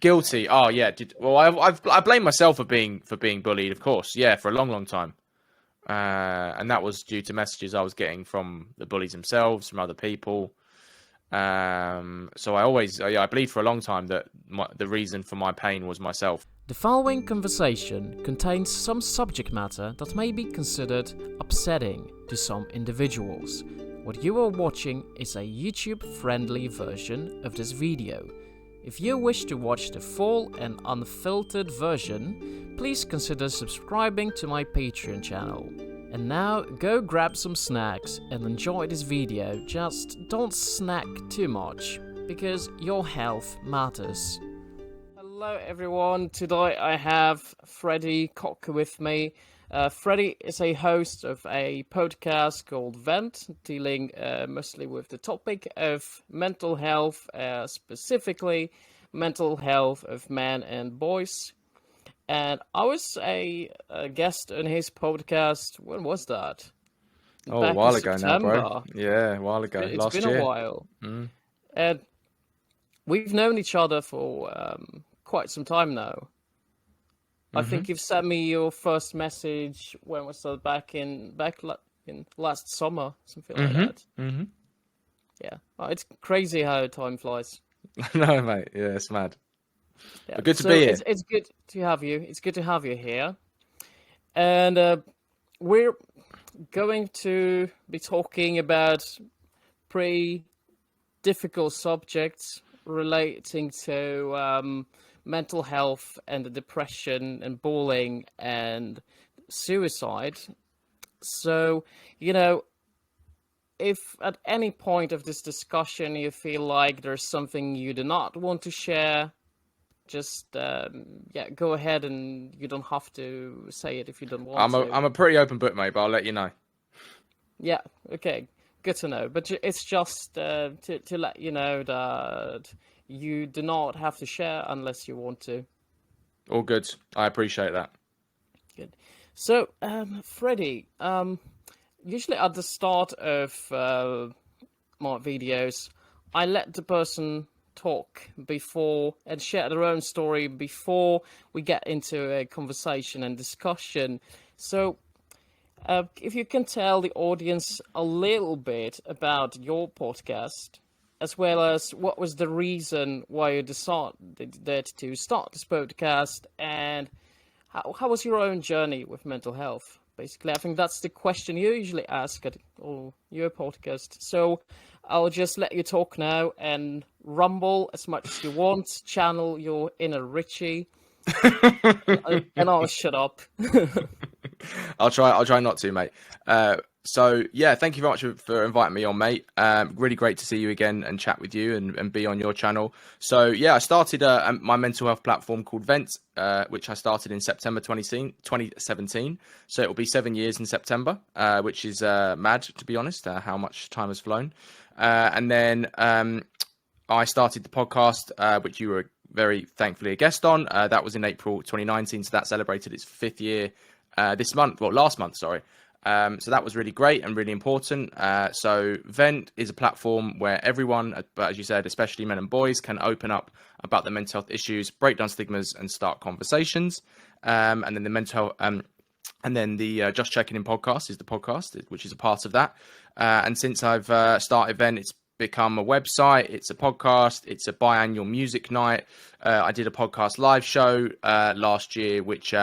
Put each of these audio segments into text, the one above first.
Guilty. Oh yeah. Well, I blame myself for being bullied, of course. Yeah, for a long time. And that was due to messages I was getting from the bullies themselves, from other people. So I believed for a long time that the reason for my pain was myself. The following conversation contains some subject matter that may be considered upsetting to some individuals. What you are watching is a YouTube-friendly version of this video. If you wish to watch the full and unfiltered version, please consider subscribing to my Patreon channel. And now, go grab some snacks and enjoy this video. Just don't snack too much, because your health matters. Hello everyone, today I have Freddie Cocker with me. Freddie is a host of a podcast called Vent, dealing mostly with the topic of mental health, specifically mental health of men and boys. And I was a guest on his podcast. When was that? Oh, Back a while in ago September. now, bro. Yeah, a while ago. It's been a while. And we've known each other for quite some time now. I think you've sent me your first message, when was that, back in last summer, something like that. Yeah, it's crazy how time flies. No, mate. Yeah, it's mad. Yeah. But good to be here. It's good to have you. It's good to have you here, and we're going to be talking about pretty difficult subjects relating to mental health and the depression and bullying and suicide. So, if at any point of this discussion you feel like there's something you do not want to share, just go ahead, and you don't have to say it if you don't want to. I'm a pretty open book, mate, but I'll let you know. Yeah, okay, good to know. But it's just to let you know that you do not have to share unless you want to. All good. I appreciate that. Good. So, Freddie, usually at the start of my videos, I let the person talk before and share their own story before we get into a conversation and discussion. So, if you can tell the audience a little bit about your podcast, as well as what was the reason why you decided to start this podcast, and how was your own journey with mental health? Basically, I think that's the question you usually ask at all your podcast. So I'll just let you talk now and rumble as much as you want, channel your inner Richie, and I'll shut up. I'll try not to, mate. So yeah, thank you very much for inviting me on, mate. Really great to see you again and chat with you and be on your channel. So yeah, I started my mental health platform called Vent, which I started in September 2017. So it will be 7 years in September, which is mad, to be honest, how much time has flown. And then I started the podcast, which you were very thankfully a guest on. That was in April 2019, so that celebrated its 5th year last month, sorry. So that was really great and really important. So Vent is a platform where everyone, but as you said, especially men and boys, can open up about their mental health issues, break down stigmas, and start conversations. And then the mental health, and then the Just Checking In podcast is the podcast, which is a part of that. And since I've started Vent, it's become a website, it's a podcast, it's a biannual music night. I did a podcast live show last year, which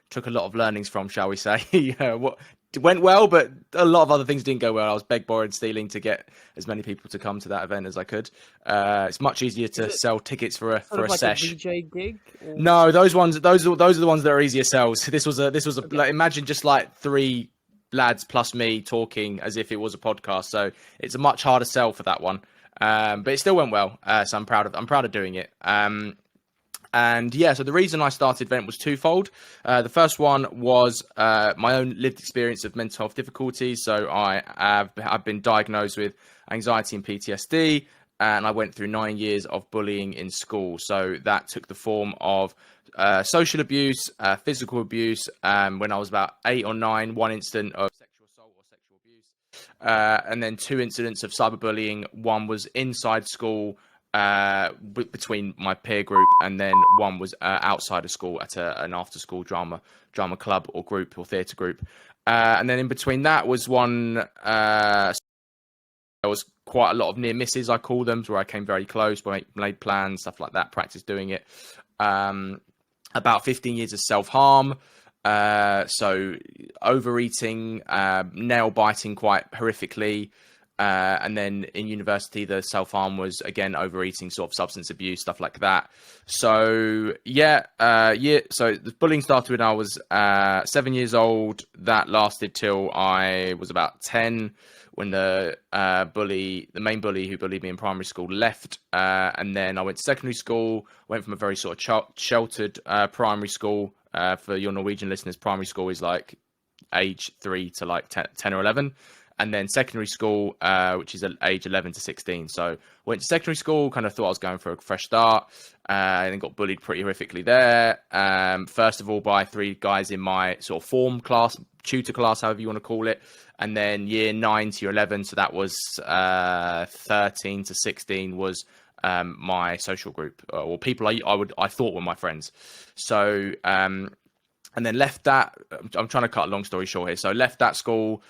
took a lot of learnings from, shall we say. What went well, but a lot of other things didn't go well. I was beg, borrowed, stealing to get as many people to come to that event as I could. It's much easier to sell tickets for a sesh. A DJ gig? Or... No, those are the ones that are easier sells. This was okay. Like, imagine just like 3 lads plus me talking as if it was a podcast. So it's a much harder sell for that one. But it still went well. So I'm proud of doing it. And yeah, so the reason I started Vent was twofold. The first one was my own lived experience of mental health difficulties. So I've been diagnosed with anxiety and PTSD, and I went through 9 years of bullying in school. So that took the form of social abuse, physical abuse. When I was about 8 or 9, one incident of sexual assault or sexual abuse, and then 2 incidents of cyberbullying. One was inside school, between my peer group, and then one was outside of school at an after-school drama club or group or theatre group. And then in between that was one. There was quite a lot of near misses, I call them, where I came very close, but made plans, stuff like that, practice doing it. About 15 years of self-harm. So overeating, nail biting quite horrifically. And then in university, the self-harm was, again, overeating, sort of substance abuse, stuff like that. So, so the bullying started when I was 7 years old. That lasted till I was about 10, when the main bully who bullied me in primary school left. And then I went to secondary school, went from a very sort of sheltered primary school. For your Norwegian listeners, primary school is like age 3 to like 10 or 11. And then secondary school, which is age 11 to 16. So went to secondary school, kind of thought I was going for a fresh start, and then got bullied pretty horrifically there. First of all, by 3 guys in my sort of form class, tutor class, however you want to call it. And then year 9 to year 11, so that was 13 to 16, was my social group, or people I thought were my friends. So and then left that. I'm trying to cut a long story short here. So left that school.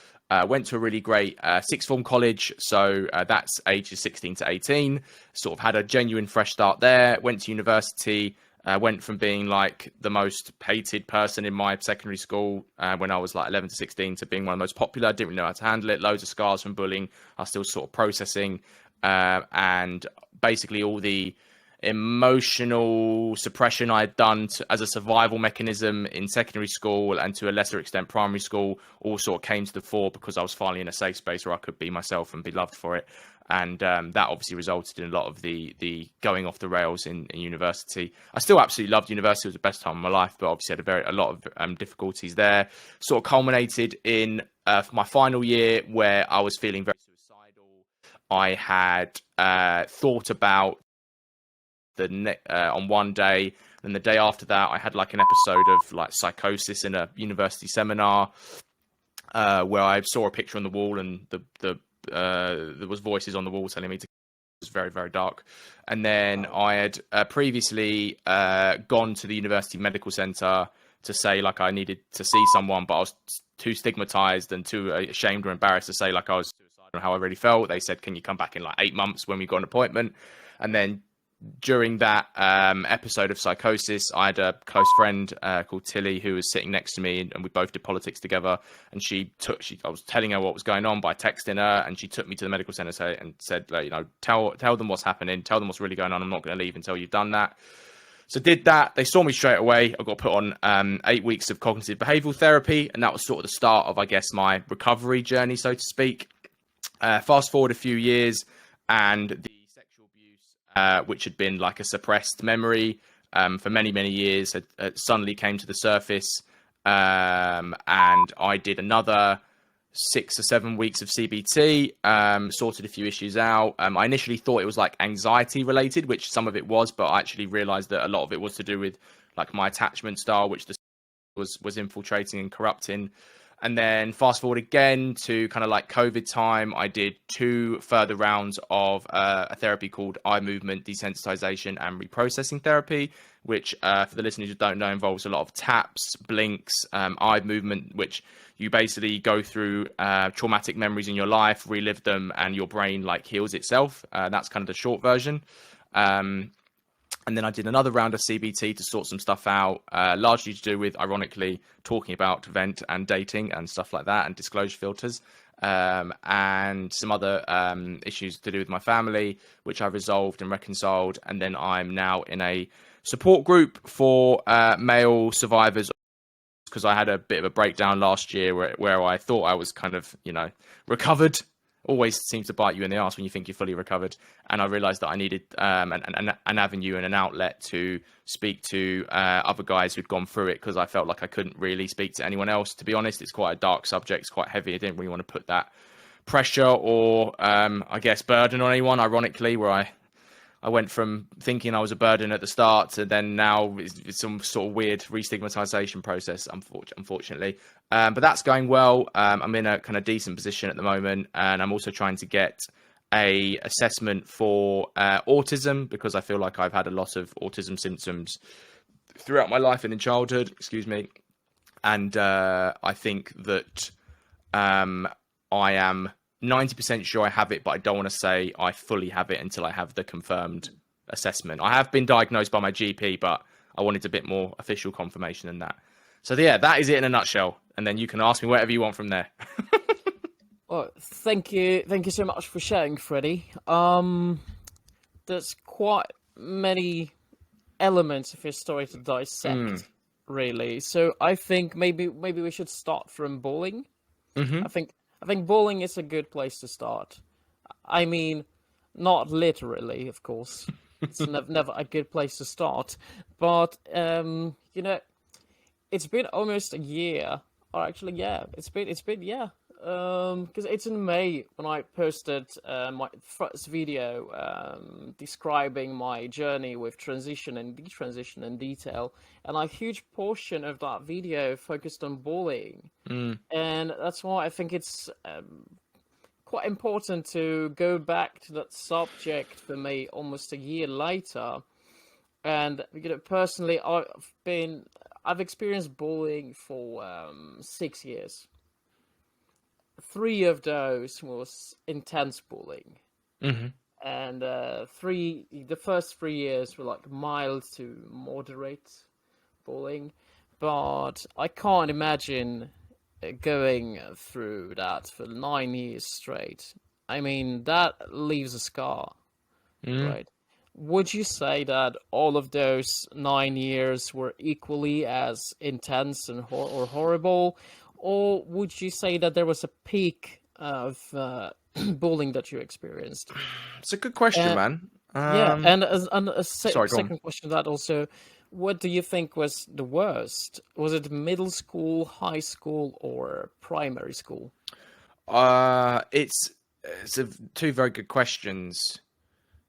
Went to a really great sixth form college, so that's ages 16 to 18, sort of had a genuine fresh start there, went to university, went from being like the most hated person in my secondary school when I was like 11 to 16 to being one of the most popular. Didn't really know how to handle it, loads of scars from bullying, I was still sort of processing, and basically all the emotional suppression I had done as a survival mechanism in secondary school, and to a lesser extent primary school, all sort of came to the fore because I was finally in a safe space where I could be myself and be loved for it. And that obviously resulted in a lot of the going off the rails in university. I still absolutely loved university. It was the best time of my life, but obviously had a lot of difficulties there. Sort of culminated in my final year, where I was feeling very suicidal. I had thought about on one day, and the day after that I had like an episode of like psychosis in a university seminar, where I saw a picture on the wall, and there was voices on the wall telling me to. It was very, very dark. And then I had previously gone to the university medical center to say like I needed to see someone, but I was too stigmatized and too ashamed or embarrassed to say like I was suicidal and how I really felt. They said, can you come back in like 8 months when we got an appointment? And then during that episode of psychosis, I had a close friend called Tilly who was sitting next to me, and we both did politics together. And I was telling her what was going on by texting her, and she took me to the medical center and said, like, tell them what's happening, tell them what's really going on. I'm not going to leave until you've done that. So did that. They saw me straight away. I got put on 8 weeks of cognitive behavioral therapy, and that was sort of the start of, I guess, my recovery journey, so to speak. Fast forward a few years, and the which had been like a suppressed memory for many, many years, had suddenly came to the surface. And I did another 6 or 7 weeks of CBT, sorted a few issues out. I initially thought it was like anxiety related, which some of it was, but I actually realized that a lot of it was to do with like my attachment style, which was infiltrating and corrupting. And then fast forward again to kind of like COVID time, I did 2 further rounds of a therapy called eye movement desensitization and reprocessing therapy, which for the listeners who don't know, involves a lot of taps, blinks, eye movement, which you basically go through traumatic memories in your life, relive them, and your brain like heals itself. That's kind of the short version. And then I did another round of CBT to sort some stuff out, largely to do with, ironically, talking about vent and dating and stuff like that, and disclosure filters, and some other issues to do with my family, which I resolved and reconciled. And then I'm now in a support group for male survivors, because I had a bit of a breakdown last year where I thought I was kind of, recovered. Always seems to bite you in the arse when you think you're fully recovered. And I realized that I needed an avenue and an outlet to speak to other guys who'd gone through it, because I felt like I couldn't really speak to anyone else. To be honest, it's quite a dark subject. It's quite heavy. I didn't really want to put that pressure or, I guess, burden on anyone, ironically, where I went from thinking I was a burden at the start to then now it's some sort of weird restigmatization process, unfortunately. But that's going well. I'm in a kind of decent position at the moment, and I'm also trying to get a assessment for autism, because I feel like I've had a lot of autism symptoms throughout my life and in childhood. Excuse me. And I think that I am 90% sure I have it, but I don't want to say I fully have it until I have the confirmed assessment. I have been diagnosed by my GP, but I wanted a bit more official confirmation than that. So yeah, that is it in a nutshell. And then you can ask me whatever you want from there. Well, thank you so much for sharing, Freddie. There's quite many elements of your story to dissect, really. So I think maybe we should start from bullying. I think bullying is a good place to start. I mean, not literally, of course. It's never a good place to start, but you know, it's been almost a year, or actually, yeah, it's been yeah. Because it's in May when I posted my first video describing my journey with transition and detransition in detail, and a huge portion of that video focused on bullying, and that's why I think it's quite important to go back to that subject for me almost a year later. And personally, I've experienced bullying for 6 years. 3 of those was intense bullying, and the first 3 years were like mild to moderate bullying. But I can't imagine going through that for 9 years straight. I mean, that leaves a scar, right? Would you say that all of those 9 years were equally as intense and or horrible? Or would you say that there was a peak of bullying that you experienced? It's a good question, man. Yeah, and Sorry, go on. second question to that also, what do you think was the worst? Was it middle school, high school, or primary school? It's two very good questions.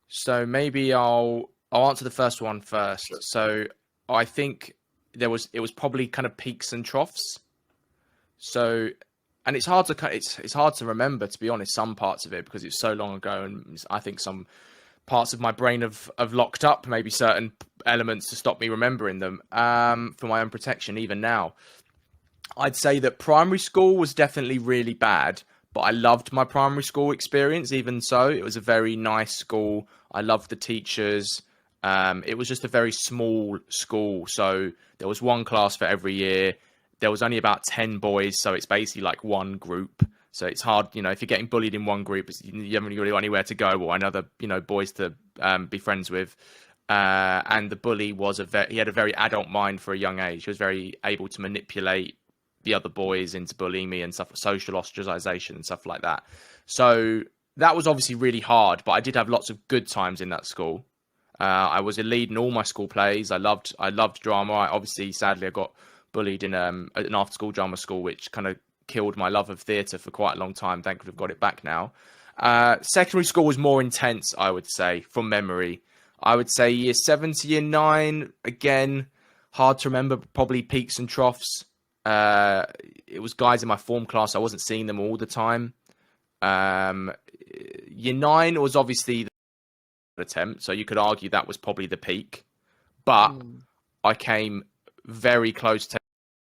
So maybe I'll answer the first one first. Sure. So I think it was probably kind of peaks and troughs. So, and it's hard to remember, to be honest, some parts of it, because it's so long ago, and I think some parts of my brain have locked up maybe certain elements to stop me remembering them for my own protection even now. I'd say that primary school was definitely really bad, but I loved my primary school experience. Even so, it was a very nice school. I loved the teachers. It was just a very small school, so there was one class for every year. There was only about 10 boys, so it's basically like one group. So it's hard, if you're getting bullied in one group, you haven't really got anywhere to go or another, boys to be friends with. And the bully he had a very adult mind for a young age. He was very able to manipulate the other boys into bullying me and stuff, social ostracization and stuff like that. So that was obviously really hard, but I did have lots of good times in that school. I was a lead in all my school plays. I loved drama. Sadly, I got bullied in an after-school drama school, which kind of killed my love of theatre for quite a long time. Thankfully, I've got it back now. Secondary school was more intense, I would say, from memory. I would say year 7 to year 9, again, hard to remember, probably peaks and troughs. It was guys in my form class. I wasn't seeing them all the time. Year 9 was obviously the attempt, so you could argue that was probably the peak. But I came very close to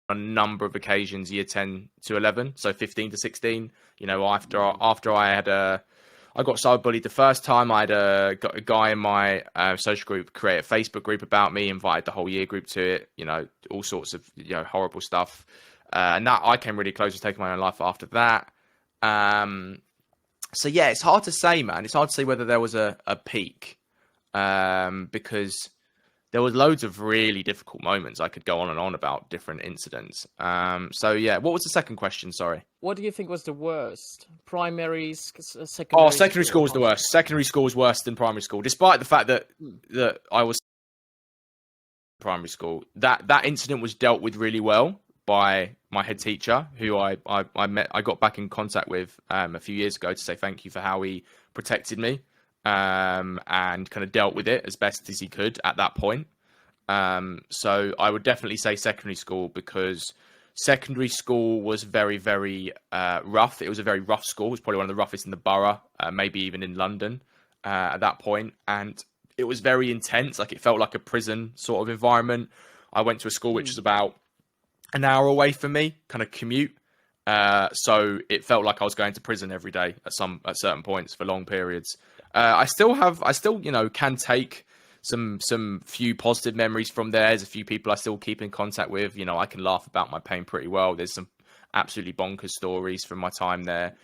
a number of occasions, year 10 to 11, so 15 to 16. After I got cyberbullied the first time, I had got a guy in my social group create a Facebook group about me, invited the whole year group to it, all sorts of horrible stuff. And that I came really close to taking my own life after that. So yeah, it's hard to say, man. It's hard to say whether there was a peak, because there was loads of really difficult moments. I could go on and on about different incidents. So yeah, what was the second question? Sorry. What do you think was the worst? Primary, secondary? Oh, secondary school was the worst. Secondary school was worse than primary school, despite the fact that I was primary school. That incident was dealt with really well by my head teacher, who I got back in contact with a few years ago to say thank you for how he protected me. And kind of dealt with it as best as he could at that point. So I would definitely say secondary school, because Secondary school was very, very rough. It was a very rough school. It was probably one of the roughest in the borough, maybe even in London at that point. And it was very intense. Like, it felt like a prison sort of environment. I went to a school which was about an hour away from me, kind of commute. So it felt like I was going to prison every day at certain points for long periods. I still, can take some few positive memories from there. There's a few people I still keep in contact with. I can laugh about my pain pretty well. There's some absolutely bonkers stories from my time there.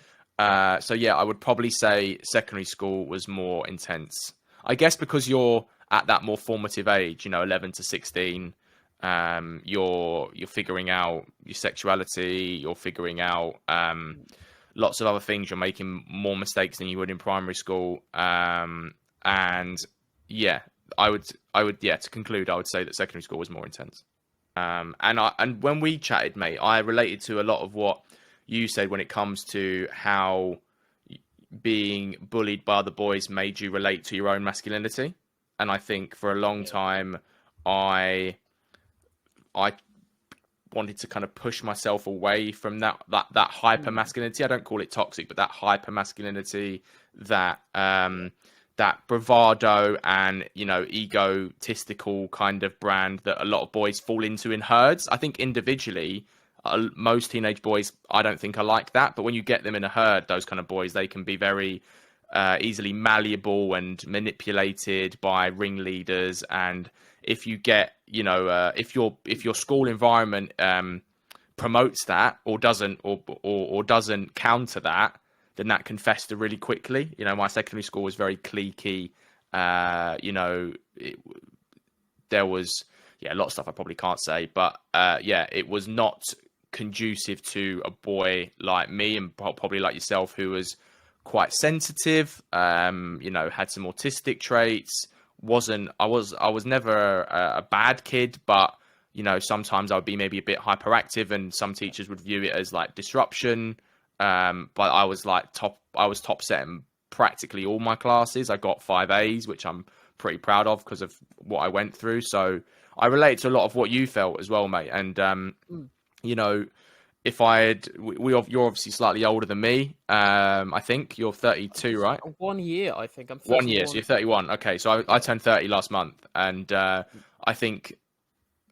So yeah, I would probably say secondary school was more intense. I guess because you're at that more formative age, 11 to 16. You're figuring out your sexuality, you're figuring out lots of other things. You're making more mistakes than you would in primary school. And yeah, I would to conclude, I would say that secondary school was more intense. And when we chatted, mate, I related to a lot of what you said when it comes to how being bullied by other boys made you relate to your own masculinity. And I think for a long time, I wanted to kind of push myself away from that hyper masculinity. I don't call it toxic, but that hyper masculinity, that bravado and egotistical kind of brand that a lot of boys fall into in herds. I think individually, most teenage boys, I don't think are like that. But when you get them in a herd, those kind of boys, they can be very easily malleable and manipulated by ringleaders. And if you get, if your school environment promotes that or doesn't counter that, then that can fester really quickly. My secondary school was very cliquey. There was a lot of stuff I probably can't say, but it was not conducive to a boy like me and probably like yourself, who was quite sensitive, had some autistic traits. I was never a bad kid, but sometimes I would be maybe a bit hyperactive, and some teachers would view it as like disruption. But I was top set in practically all my classes. I got 5 A's, which I'm pretty proud of because of what I went through. So I relate to a lot of what you felt as well, mate. And if you're obviously slightly older than me. I think you're 32, right? 1 year, I think. I'm 31. 1 year, so you're 31. Okay, so I turned 30 last month, and I think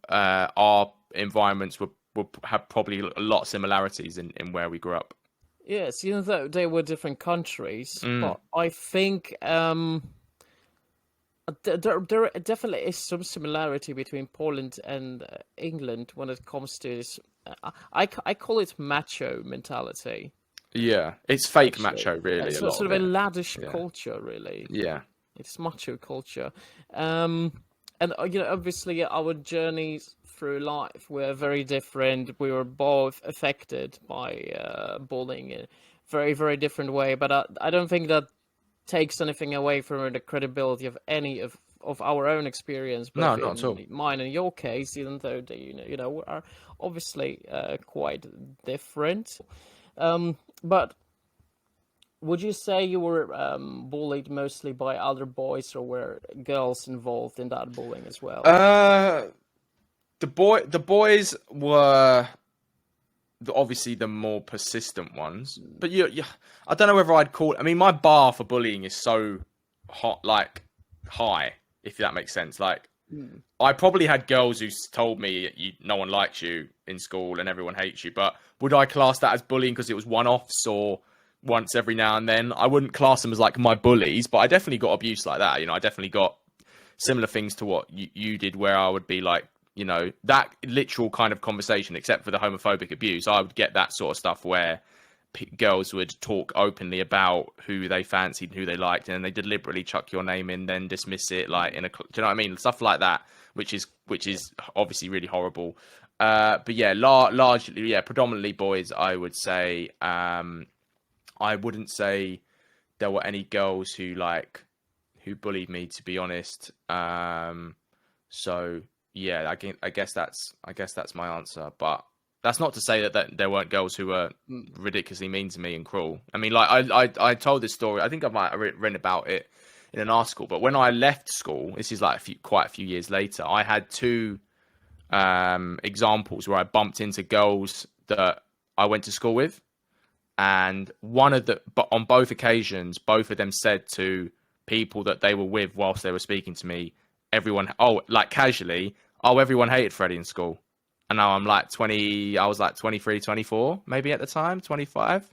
our environments have probably a lot of similarities in where we grew up. Yes, even though they were different countries, but I think there definitely is some similarity between Poland and England when it comes to this. I call it macho mentality. Yeah, it's fake macho, really. It's sort of a laddish culture, really. Yeah, it's macho culture, and obviously our journeys through life were very different. We were both affected by bullying in a very, very different way. But I don't think that takes anything away from the credibility of any of our own experience. But no, not at all. Mine and your case, even though they are obviously quite different. But would you say you were bullied mostly by other boys, or were girls involved in that bullying as well? The boys were obviously the more persistent ones, but I don't know whether I'd call. I mean, my bar for bullying is so high, if that makes sense. Like, I probably had girls who told me no one likes you in school and everyone hates you. But would I class that as bullying because it was one-offs or once every now and then? I wouldn't class them as like my bullies, but I definitely got abuse like that. I definitely got similar things to what you did, where I would be like, that literal kind of conversation, except for the homophobic abuse. I would get that sort of stuff where girls would talk openly about who they fancied, who they liked, and they deliberately chuck your name in, then dismiss it like do you know what I mean? Stuff like that, which is obviously really horrible. But yeah, largely, predominantly boys, I would say. I wouldn't say there were any girls who bullied me, to be honest. So yeah, I guess that's my answer. But that's not to say that there weren't girls who were ridiculously mean to me and cruel. I mean, like I told this story. I think I might have written about it in an article. But when I left school, this is like quite a few years later, I had two examples where I bumped into girls that I went to school with, and but on both occasions, both of them said to people that they were with whilst they were speaking to me, like casually, everyone hated Freddie in school. And now I'm like 20, I was like 23, 24, maybe at the time, 25.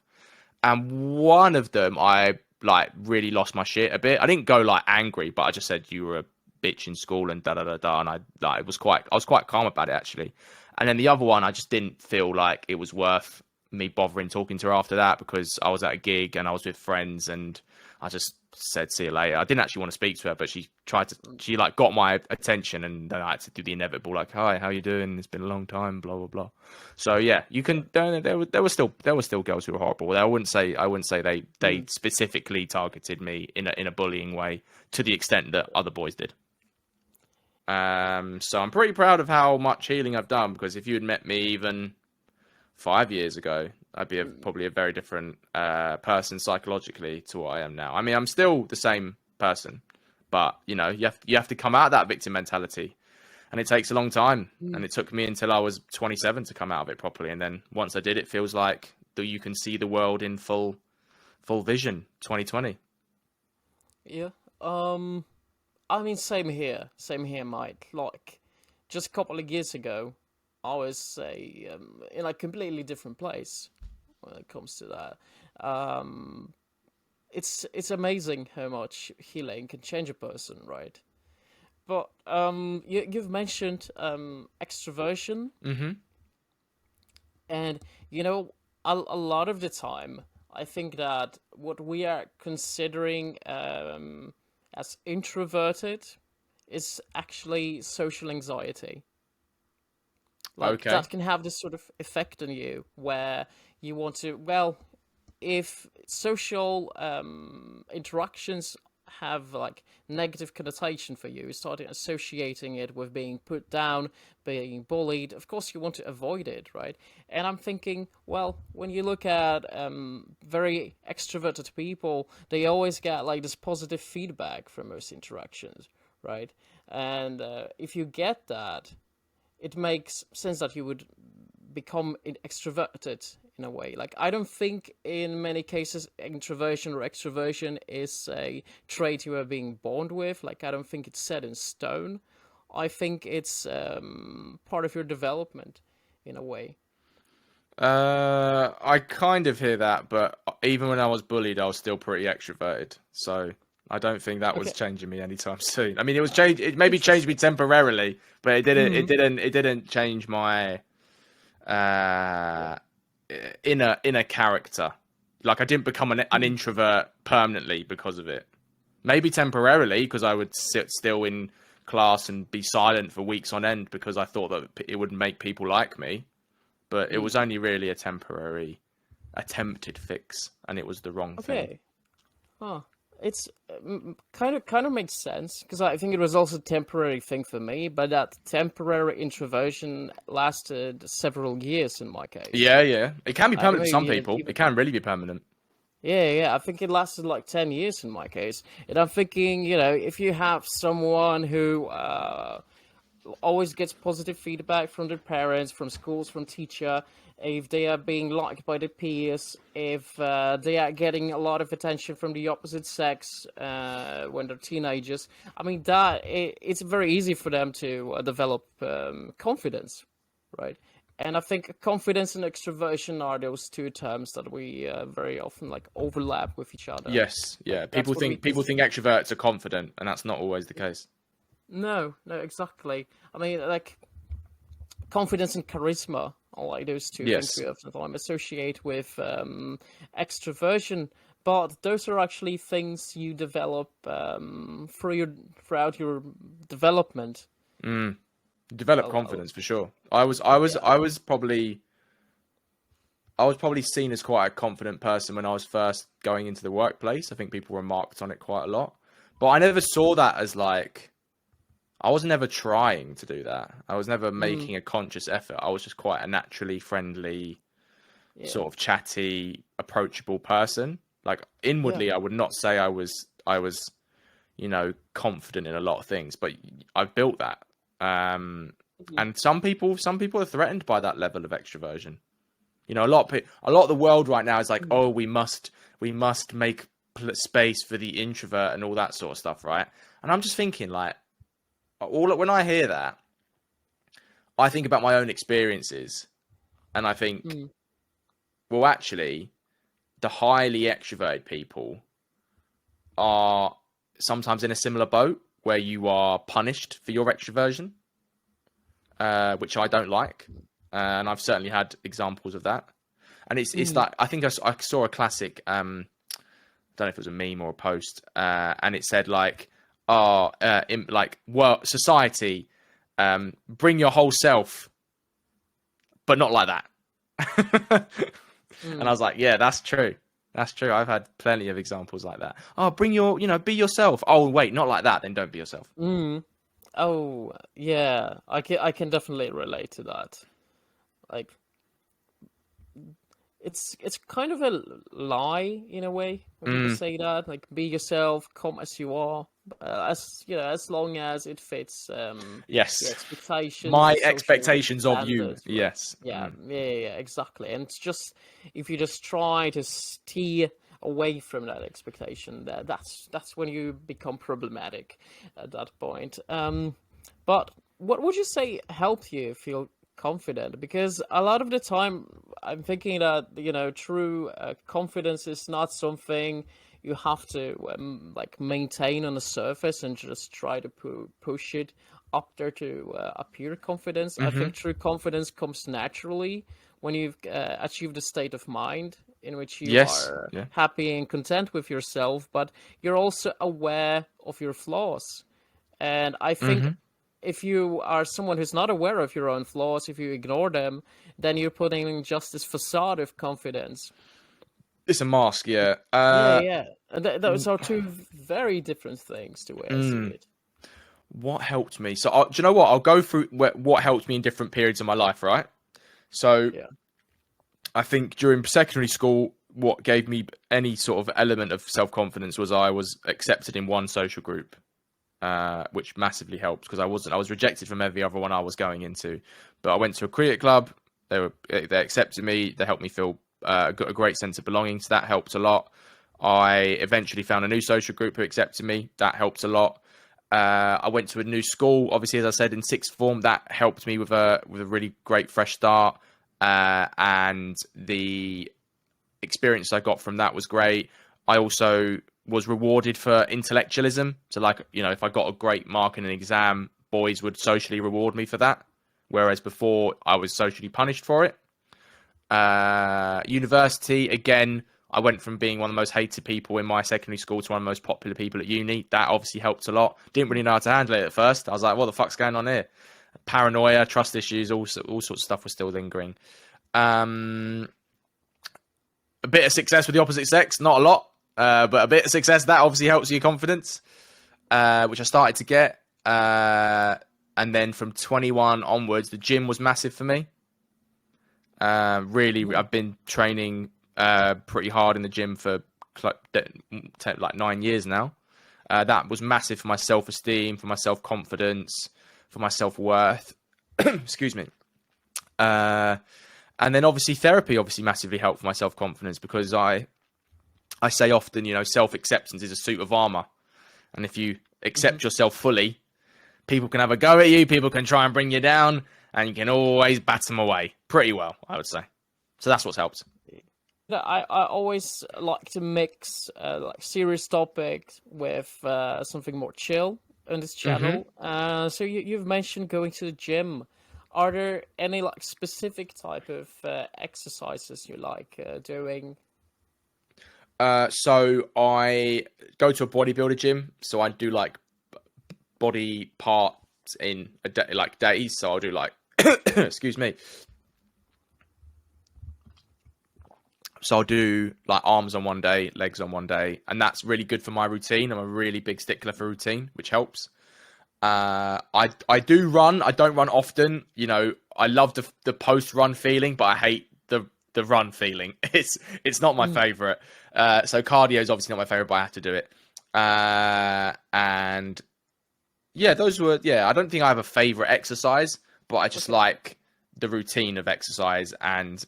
And one of them, I like really lost my shit a bit. I didn't go like angry, but I just said you were a bitch in school and da da da da. And I was quite calm about it actually. And then the other one, I just didn't feel like it was worth me bothering talking to her after that, because I was at a gig and I was with friends, and I just said see you later. I didn't actually want to speak to her, but she like got my attention, and then I had to do the inevitable, like, hi, how you doing, it's been a long time, blah blah blah. So yeah, you can there were still girls who were horrible. I wouldn't say they specifically targeted me in a bullying way to the extent that other boys did. So I'm pretty proud of how much healing I've done, because if you had met me even 5 years ago, I'd be probably a very different person psychologically to what I am now. I mean, I'm still the same person, but you know, you have to come out of that victim mentality, and it takes a long time. And it took me until I was 27 to come out of it properly. And then once I did, it feels like you can see the world in full vision. 2020. Yeah. I mean, same here, Mike. Like, just a couple of years ago, I was in a completely different place when it comes to that. It's amazing how much healing can change a person, right? But you've mentioned extroversion, and you know, a lot of the time, I think that what we are considering as introverted is actually social anxiety. Like, Okay. that can have this sort of effect on you where you want to, well, if social interactions have like negative connotation for you, you start associating it with being put down, being bullied. Of course, you want to avoid it, right? And I'm thinking, well, when you look at very extroverted people, they always get like this positive feedback from those interactions, right? And if you get that, it makes sense that you would become extroverted in a way. Like, I don't think in many cases introversion or extroversion is a trait you are being born with. Like, I don't think it's set in stone. I think it's part of your development in a way. I kind of hear that, but even when I was bullied, I was still pretty extroverted. So I don't think that was Okay. changing me anytime soon. I mean, it maybe changed me temporarily, but it didn't change my inner character. Like, I didn't become an introvert permanently because of it. Maybe temporarily, because I would sit still in class and be silent for weeks on end because I thought that it would make people like me. But it was only really a temporary attempted fix, and it was the wrong thing. Okay. Huh. It's kind of makes sense, because I think it was also a temporary thing for me, but that temporary introversion lasted several years in my case. Yeah. It can be permanent for some Maybe people. even, It can really be permanent. yeah. I think it lasted like 10 years in my case. And I'm thinking, you know, if you have someone who always gets positive feedback from their parents, from schools, from teacher, if they are being liked by their peers, if they are getting a lot of attention from the opposite sex when they're teenagers, I mean, it's very easy for them to develop confidence, right? And I think confidence and extroversion are those two terms that we very often like overlap with each other. Yes, yeah. Like, People think extroverts are confident, and that's not always the case. No, exactly. I mean, like, confidence and charisma are like those two things we often associate with extroversion, but those are actually things you develop throughout your development. Develop confidence for sure. I was probably seen as quite a confident person when I was first going into the workplace. I think people remarked on it quite a lot, but I never saw that as like, I was never trying to do that. I was never making a conscious effort. I was just quite a naturally friendly, sort of chatty, approachable person. Like, inwardly, I would not say I was, you know, confident in a lot of things, but I've built that. And some people are threatened by that level of extroversion. You know, a lot of the world right now is like, oh, we must make space for the introvert and all that sort of stuff, right? And I'm just thinking, like, when I hear that, I think about my own experiences, and I think, well, actually, the highly extroverted people are sometimes in a similar boat where you are punished for your extroversion, which I don't like. And I've certainly had examples of that. And it's that, I think I saw a classic, I don't know if it was a meme or a post, and it said like, society, bring your whole self, but not like that. And I was like, yeah, that's true. That's true. I've had plenty of examples like that. Oh, bring your, be yourself. Oh, wait, not like that. Then don't be yourself. Oh, yeah. I can definitely relate to that. Like, it's kind of a lie in a way when people say that. Like, be yourself, come as you are, as long as it fits. Yes. The expectations. My expectations of you. Right? Yes. Yeah, exactly. And it's just, if you just try to steer away from that expectation, that's when you become problematic at that point. But what would you say helped you feel confident? Because a lot of the time I'm thinking that true confidence is not something you have to maintain on the surface and just try to push it up there to appear confidence. I think true confidence comes naturally when you've achieved a state of mind in which you are happy and content with yourself, but you're also aware of your flaws. And I think if you are someone who's not aware of your own flaws, if you ignore them, then you're putting in just this facade of confidence. It's a mask, yeah. And those are two very different things, the way I see it. What helped me? So, do you know what? I'll go through what helped me in different periods of my life, right? So, I think during secondary school, what gave me any sort of element of self-confidence was I was accepted in one social group, which massively helped because I was rejected from every other one I was going into. But I went to a cricket club. They accepted me. They helped me feel got a great sense of belonging. So that helped a lot. I eventually found a new social group who accepted me. That helped a lot. I went to a new school, obviously, as I said, in sixth form. That helped me with a really great fresh start. And the experience I got from that was great. I also was rewarded for intellectualism. So, if I got a great mark in an exam, boys would socially reward me for that. Whereas before, I was socially punished for it. University, again, I went from being one of the most hated people in my secondary school to one of the most popular people at uni. That obviously helped a lot. Didn't really know how to handle it at first. I was like, what the fuck's going on here? Paranoia, trust issues, all sorts of stuff was still lingering. A bit of success with the opposite sex, not a lot, but a bit of success, that obviously helps your confidence, which I started to get. And then from 21 onwards, the gym was massive for me. Really, I've been training pretty hard in the gym for like 9 years now. That was massive for my self-esteem, for my self-confidence, for my self-worth. Excuse me. And then obviously therapy massively helped for my self-confidence because I say often, self-acceptance is a suit of armor. And if you accept yourself fully, people can have a go at you, people can try and bring you down, and you can always bat them away pretty well, I would say. So that's what's helped. I always like to mix serious topics with something more chill on this channel. So you've mentioned going to the gym. Are there any specific type of exercises you like doing? So I go to a bodybuilder gym. So I do body parts in a day, days. So I'll do excuse me. So I'll do arms on one day, legs on one day, and that's really good for my routine. I'm a really big stickler for routine, which helps. I do run. I don't run often. I love the post run feeling, but I hate the run feeling. It's not my favorite. So cardio is obviously not my favorite, but I have to do it. And yeah, those were I don't think I have a favorite exercise, but I just like the routine of exercise and,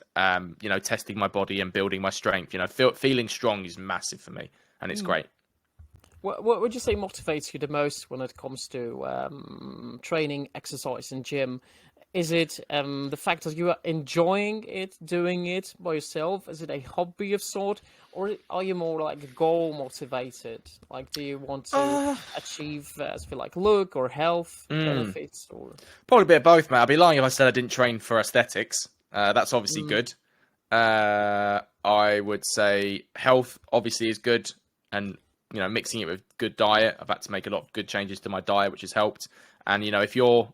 you know, testing my body and building my strength. You know, feeling strong is massive for me, and it's great. What would you say motivates you the most when it comes to training, exercise, and gym? Is it the fact that you are enjoying it, doing it by yourself? Is it a hobby of sort, or are you more like goal motivated? Like, do you want to achieve, feel like look or health benefits, or Probably a bit of both, mate. I'd be lying if I said I didn't train for aesthetics. That's obviously good. I would say health obviously is good, and you know, mixing it with good diet. I've had to make a lot of good changes to my diet, which has helped. And you know, if you're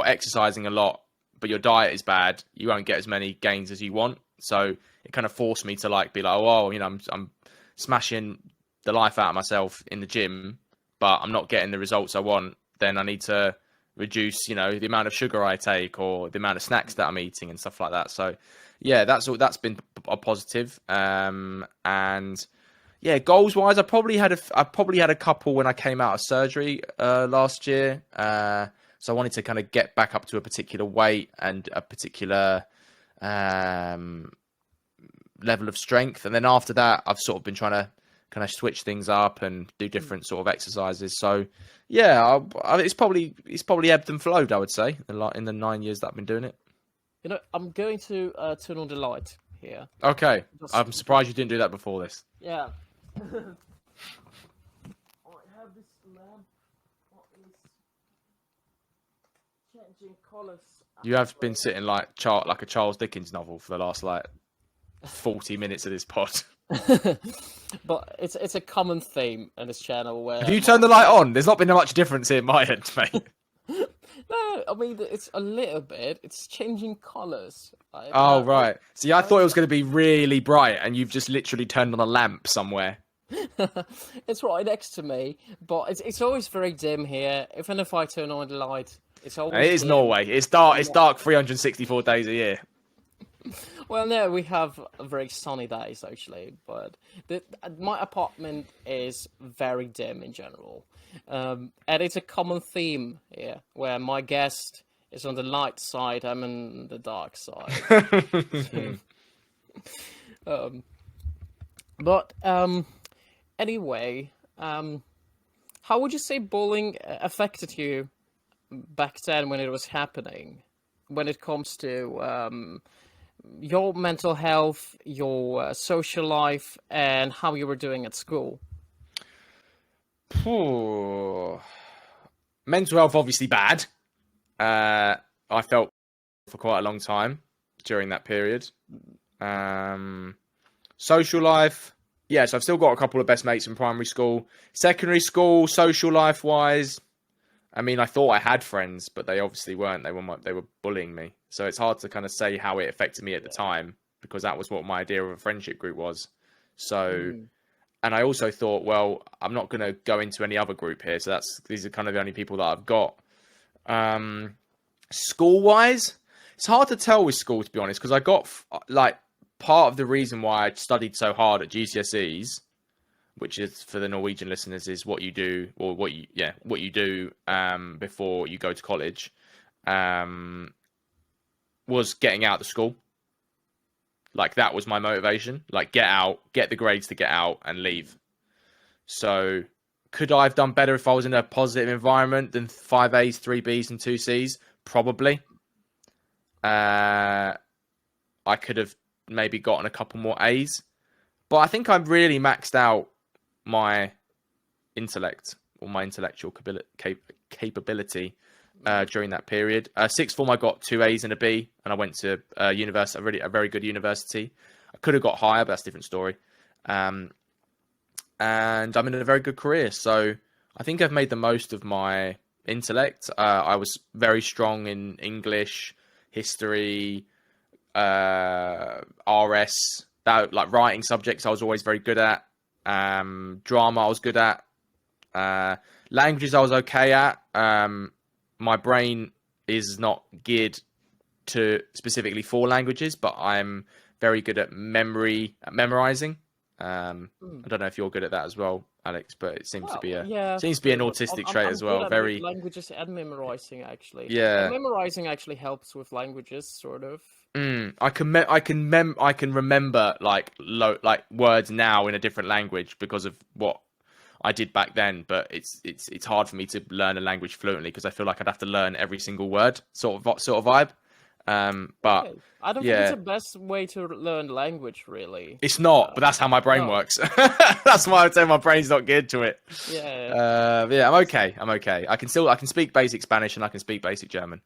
exercising a lot, but your diet is bad, you won't get as many gains as you want. So it kind of forced me to like be like, oh, you know, I'm smashing the life out of myself in the gym, but I'm not getting the results I want. Then I need to reduce, you know, the amount of sugar I take or the amount of snacks that I'm eating and stuff like that. So yeah, that's been a positive. And yeah, goals wise, I probably had a couple when I came out of surgery last year. So I wanted to kind of get back up to a particular weight and a particular level of strength. And then after that, I've sort of been trying to kind of switch things up and do different sort of exercises. So yeah, it's probably ebbed and flowed, I would say, in the 9 years that I've been doing it. you know, I'm going to turn on the light here. Okay, I'm surprised you didn't do that before this. Yeah. I have this lamp. What is changing colors? You have been sitting like a Charles Dickens novel for the last like 40 minutes of this pod. But it's a common theme in this channel where... Have you turned the light on? There's not been much difference in my end, mate. No, I mean, it's a little bit. It's changing colours. Oh, right. See, I thought it was going to be really bright, and you've just literally turned on a lamp somewhere. It's right next to me, but it's always very dim here. Even if I turn on the light, it's always It is dim. Norway. It's dark. It's dark 364 days a year. Well, no, we have very sunny days, actually, but my apartment is very dim in general. And it's a common theme here, where my guest is on the light side, I'm on the dark side. But anyway, how would you say bullying affected you back then when it was happening? When it comes to your mental health, your social life, and how you were doing at school? Mental health, obviously bad. I felt for quite a long time during that period. Social life, yes, I've still got a couple of best mates in primary school. Secondary school, social life wise, I mean, I thought I had friends, but they obviously weren't. They were bullying me. So it's hard to kind of say how it affected me at the time, because that was what my idea of a friendship group was. So, and I also thought, well, I'm not going to go into any other group here. So these are kind of the only people that I've got. School wise, it's hard to tell with school, to be honest, because I got like part of the reason why I studied so hard at GCSEs, which is, for the Norwegian listeners, is what you do, or what you do before you go to college, was getting out of school. Like, that was my motivation. Like, get out, get the grades to get out, and leave. So, could I have done better if I was in a positive environment than 5 A's, 3 B's, and 2 C's? Probably. I could have maybe gotten a couple more A's. But I think I've really maxed out my intellect, or my intellectual capability during that period. Sixth form, I got 2 A's and a B, and I went to university, a very good university. I could have got higher, but that's a different story. And I'm in a very good career, so I think I've made the most of my intellect. I was very strong in English, history, RS, that, like, writing subjects I was always very good at. Drama I was good at. Languages I was okay at. My brain is not geared to specifically for languages, but I'm very good at memorizing. I don't know if you're good at that as well, Alex, but it seems to be Well, a yeah, seems to be an but autistic trait I'm as good well. at Very, languages and memorizing actually. And yeah. memorizing actually helps with languages, sort of. I can remember like like words now in a different language because of what I did back then, but it's hard for me to learn a language fluently because I feel like I'd have to learn every single word, sort of vibe. But Okay, I don't think it's yeah, the best way to learn language, really. it's not. But that's how my brain No, works. That's why I'd say my brain's not geared to it. yeah. Yeah, I'm okay. I'm okay. I can speak basic Spanish and I can speak basic German.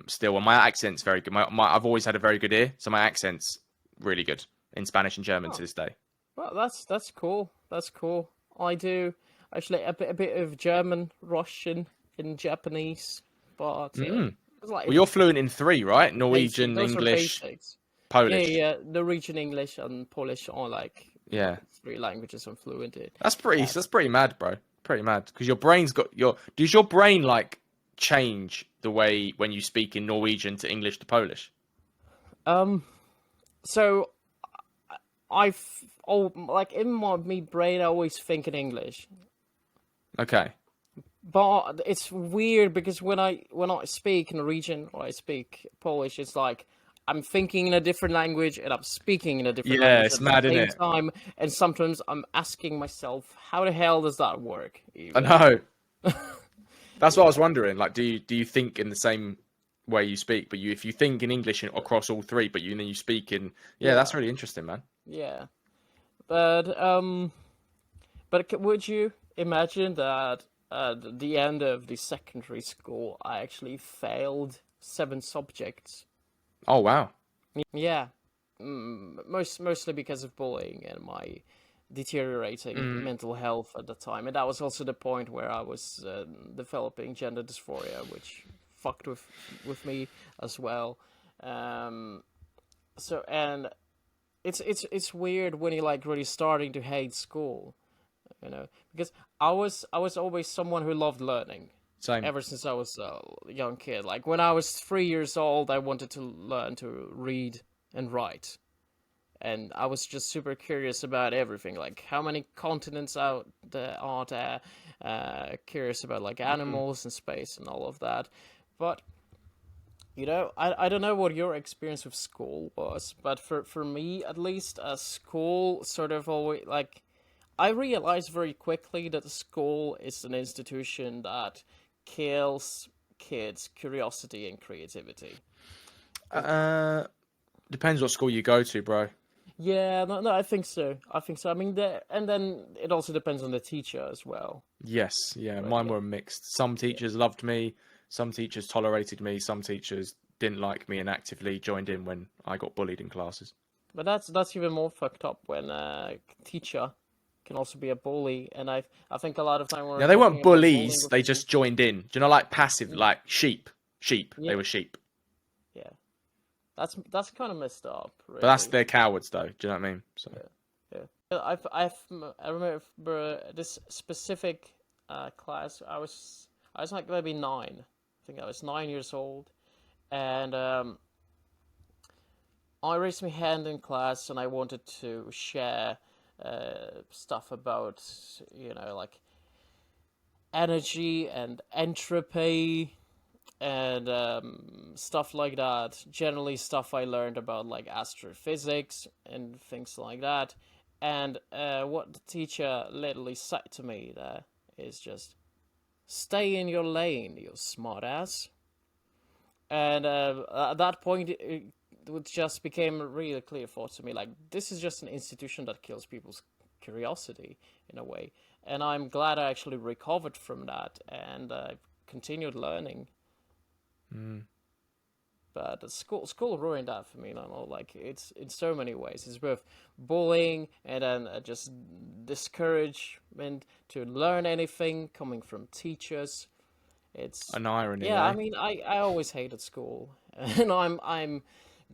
Still, and my accent's very good. I've always had a very good ear, so my accent's really good in Spanish and German Oh, to this day. well, that's cool. That's cool. I do actually a bit of German, Russian, and Japanese, but Mm. it's like Well, you're fluent in three, right? basic. Norwegian, Those are English, basics. Yeah, Polish. yeah. Norwegian, English, and Polish are like Yeah, three languages I'm fluent in. that's pretty mad, bro. Pretty mad because your brain's got your. Does your brain like change the way when you speak in Norwegian to English to Polish? Um, so I've like in my me brain I always think in English, Okay. but it's weird because when I speak Norwegian or I speak Polish, it's like I'm thinking in a different language and I'm speaking in a different Yeah, language it's at mad, the isn't same it? time, and sometimes I'm asking myself, how the hell does that work? I Even. know. That's what I was wondering. Like, do you think in the same way you speak, but if you think in English across all three, but then you speak in, yeah, Yeah, that's really interesting, man. yeah, but would you imagine that at the end of the secondary school, I actually failed 7 subjects? Oh wow. Yeah, mostly because of bullying and my deteriorating Mm. mental health at the time, and that was also the point where I was developing gender dysphoria, which fucked with me as well. Um, so and it's weird when you're like really starting to hate school, because I was always someone who loved learning Same. ever since I was a young kid. Like when I was 3 years old, I wanted to learn to read and write, and I was just super curious about everything, like how many continents out there are there. Curious about like Mm. animals and space and all of that, but I don't know what your experience with school was, but for me at least, school sort of always like I realized very quickly that the school is an institution that kills kids' curiosity and creativity. 'Cause- Uh, Depends what school you go to, bro. yeah, no, I think so. I think so. I mean, and then it also depends on the teacher as well. Yes, yeah, But mine yeah, were mixed. Some yeah. teachers loved me, some teachers tolerated me, some teachers didn't like me and actively joined in when I got bullied in classes. But that's even more fucked up when a teacher can also be a bully, and I think a lot of time when we're Now they talking weren't about bullying, bullies; we're they thinking, just joined in. Do you know, like passive, like sheep? Sheep. yeah, They were sheep, yeah, that's kind of messed up, but that's really. they're cowards, though. Do you know what I mean? So. Yeah. I remember this specific class. I was like maybe 9. I think I was 9 years old, and I raised my hand in class, and I wanted to share stuff about like energy and entropy and stuff like that. Generally, stuff I learned about like astrophysics and things like that. And what the teacher literally said to me there is just stay in your lane, you smartass. And at that point, it just became really clear thought to me like this is just an institution that kills people's curiosity in a way. And I'm glad I actually recovered from that and continued learning. Mm. But the school ruined that for me. Like it's in so many ways. It's both bullying and then just discouragement to learn anything coming from teachers. It's An irony, yeah. I eh? mean, I always hated school, and I'm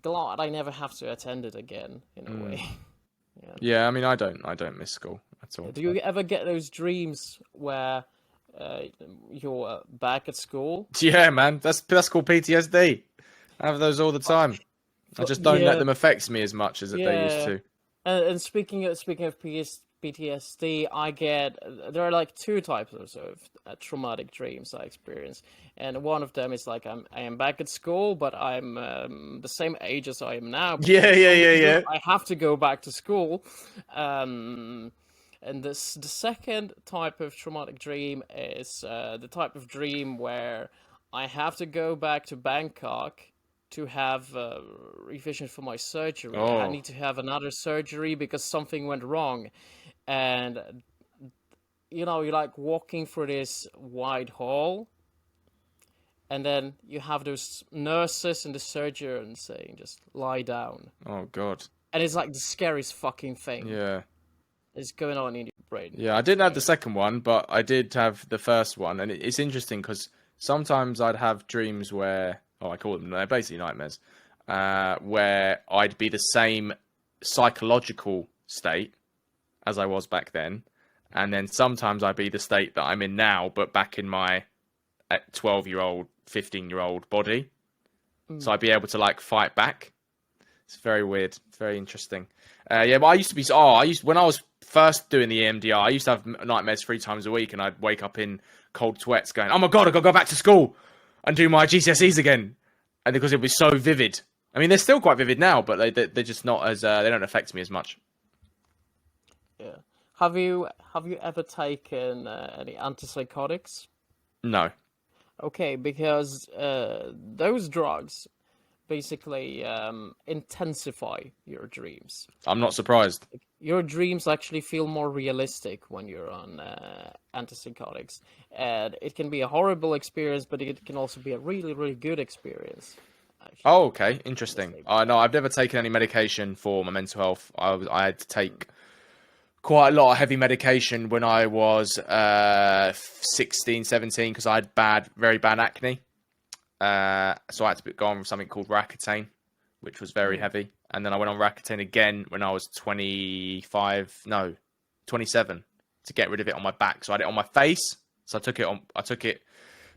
glad I never have to attend it again. In a Mm. way. Yeah. Yeah, I mean, I don't miss school at all. Do you ever get those dreams where you're back at school? Yeah, man, that's called PTSD. I have those all the time. I just don't let Yeah, them affect me as much as they used yeah. to. And speaking of PTSD, there are like two types of sort of traumatic dreams I experience, and one of them is like I am back at school, but I'm the same age as I am now, but Yeah, for yeah, some yeah, reason yeah. I have to go back to school. And the second type of traumatic dream is the type of dream where I have to go back to Bangkok to have revision for my surgery. I Oh, need to have another surgery because something went wrong. And you're like walking through this wide hall, and then you have those nurses and the surgeon saying, just lie down. oh God. And it's like the scariest fucking thing Yeah. that's going on in your brain. Yeah, I didn't have the second one, but I did have the first one, and it's interesting because sometimes I'd have dreams where, oh, I call them, they're basically nightmares, where I'd be the same psychological state as I was back then, and then sometimes I'd be the state that I'm in now, but back in my 12-year-old, 15-year-old body. So I'd be able to like fight back. It's very weird. It's very interesting. Yeah, but I used to be. When I was first doing the EMDR, I used to have nightmares 3 times a week, and I'd wake up in cold sweats, going, "Oh my God, I got to go back to school and do my GCSEs again," and because it was so vivid. I mean, they're still quite vivid now, but they're just not as they don't affect me as much. Yeah. Have you ever taken any antipsychotics? No, Okay, because those drugs basically intensify your dreams. I'm not surprised. Your dreams actually feel more realistic when you're on antipsychotics, and it can be a horrible experience, but it can also be a really, really good experience. Actually, Oh, okay, interesting. No, I've never taken any medication for my mental health. I had to take quite a lot of heavy medication when I was 16, 17, because I had very bad acne. So I had to go on something called Roaccutane, which was very heavy. And then I went on Roaccutane again when I was 27, to get rid of it on my back. So I had it on my face. So I took it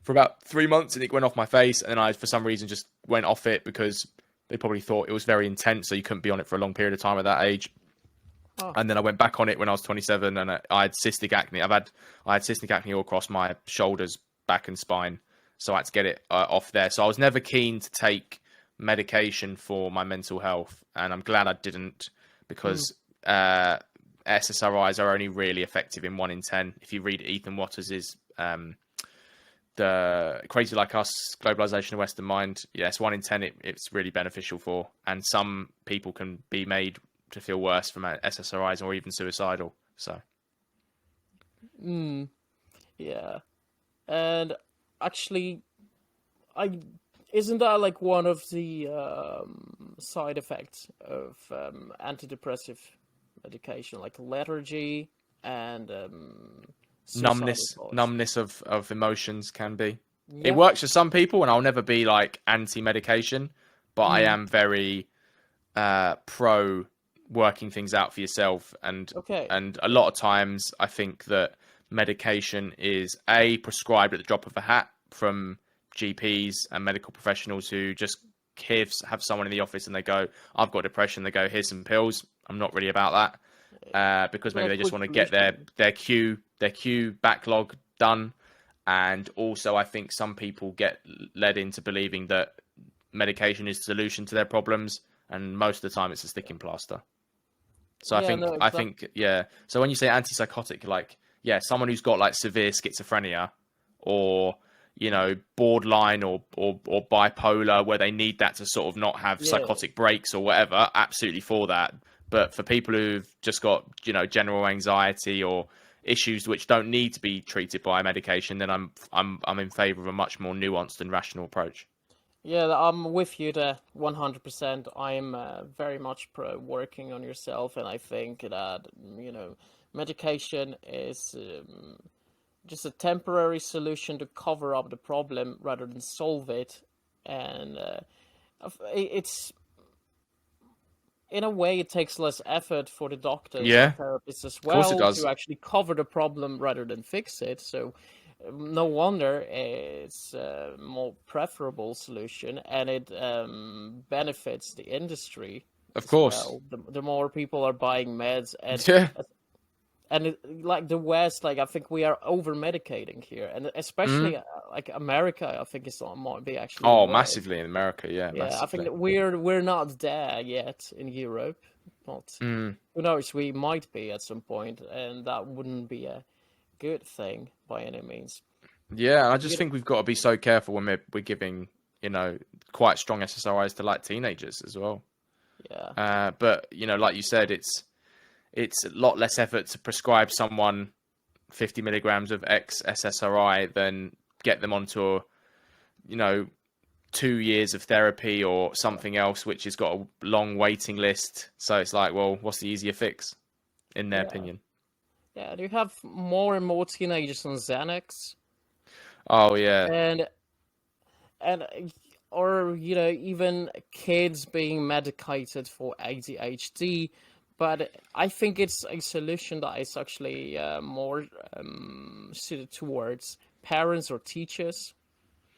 for about 3 months, and it went off my face. And then I, for some reason, just went off it because they probably thought it was very intense, so you couldn't be on it for a long period of time at that age. Oh. And then I went back on it when I was 27, and I had cystic acne. I had cystic acne all across my shoulders, back, and spine. So I had to get it off there. So I was never keen to take medication for my mental health, and I'm glad I didn't, because SSRIs are only really effective in 1 in 10. If you read Ethan Watters's the Crazy Like Us, Globalization of Western Mind, yes, 1 in 10 it's really beneficial for, and some people can be made to feel worse from SSRIs or even suicidal. So Yeah, and actually, isn't that like one of the side effects of antidepressive medication, like lethargy and suicidal thoughts? numbness of emotions can be. Yeah. It works for some people, and I'll never be like anti-medication, but I am very pro working things out for yourself, and Okay. and a lot of times I think that medication is prescribed at the drop of a hat from GPs and medical professionals who just have someone in the office and they go, "I've got depression." They go, "Here's some pills." I'm not really about that, because maybe they just want to get their queue backlog done. And also, I think some people get led into believing that medication is the solution to their problems, and most of the time it's a sticking plaster. So I think, yeah. So when you say antipsychotic, like, yeah, someone who's got like severe schizophrenia, or borderline or bipolar, where they need that to sort of not have psychotic breaks or whatever, absolutely for that. But for people who've just got general anxiety or issues which don't need to be treated by medication, then I'm in favour of a much more nuanced and rational approach. Yeah, I'm with you there 100%. I'm very much pro working on yourself, and I think that, medication is just a temporary solution to cover up the problem rather than solve it. And it's, in a way, it takes less effort for the doctors and therapists as course it well does. to actually cover the problem rather than fix it. So no wonder it's more preferable solution, and it benefits the industry Of as course. well. The more people are buying meds, Yeah. and like the West, like I think we are over medicating here, and especially Mm. like America, I think might be actually Oh, worse. massively in America. Yeah, Yeah, I think massively. that we're not there yet in Europe, but Mm. who knows? We might be at some point, and that wouldn't be a good thing by any means. Yeah, and I just You know, think we've got to be so careful when we're giving, quite strong SSRIs to like teenagers as well. yeah, But like you said, it's a lot less effort to prescribe someone 50 milligrams of X SSRI than get them onto you know 2 years of therapy or yeah, something else, which has got a long waiting list. So it's like, well, what's the easier fix, in their yeah, opinion? yeah. You have more and more teenagers on Xanax, Oh yeah, and and or even kids being medicated for ADHD. But I think it's a solution that is actually more suited towards parents or teachers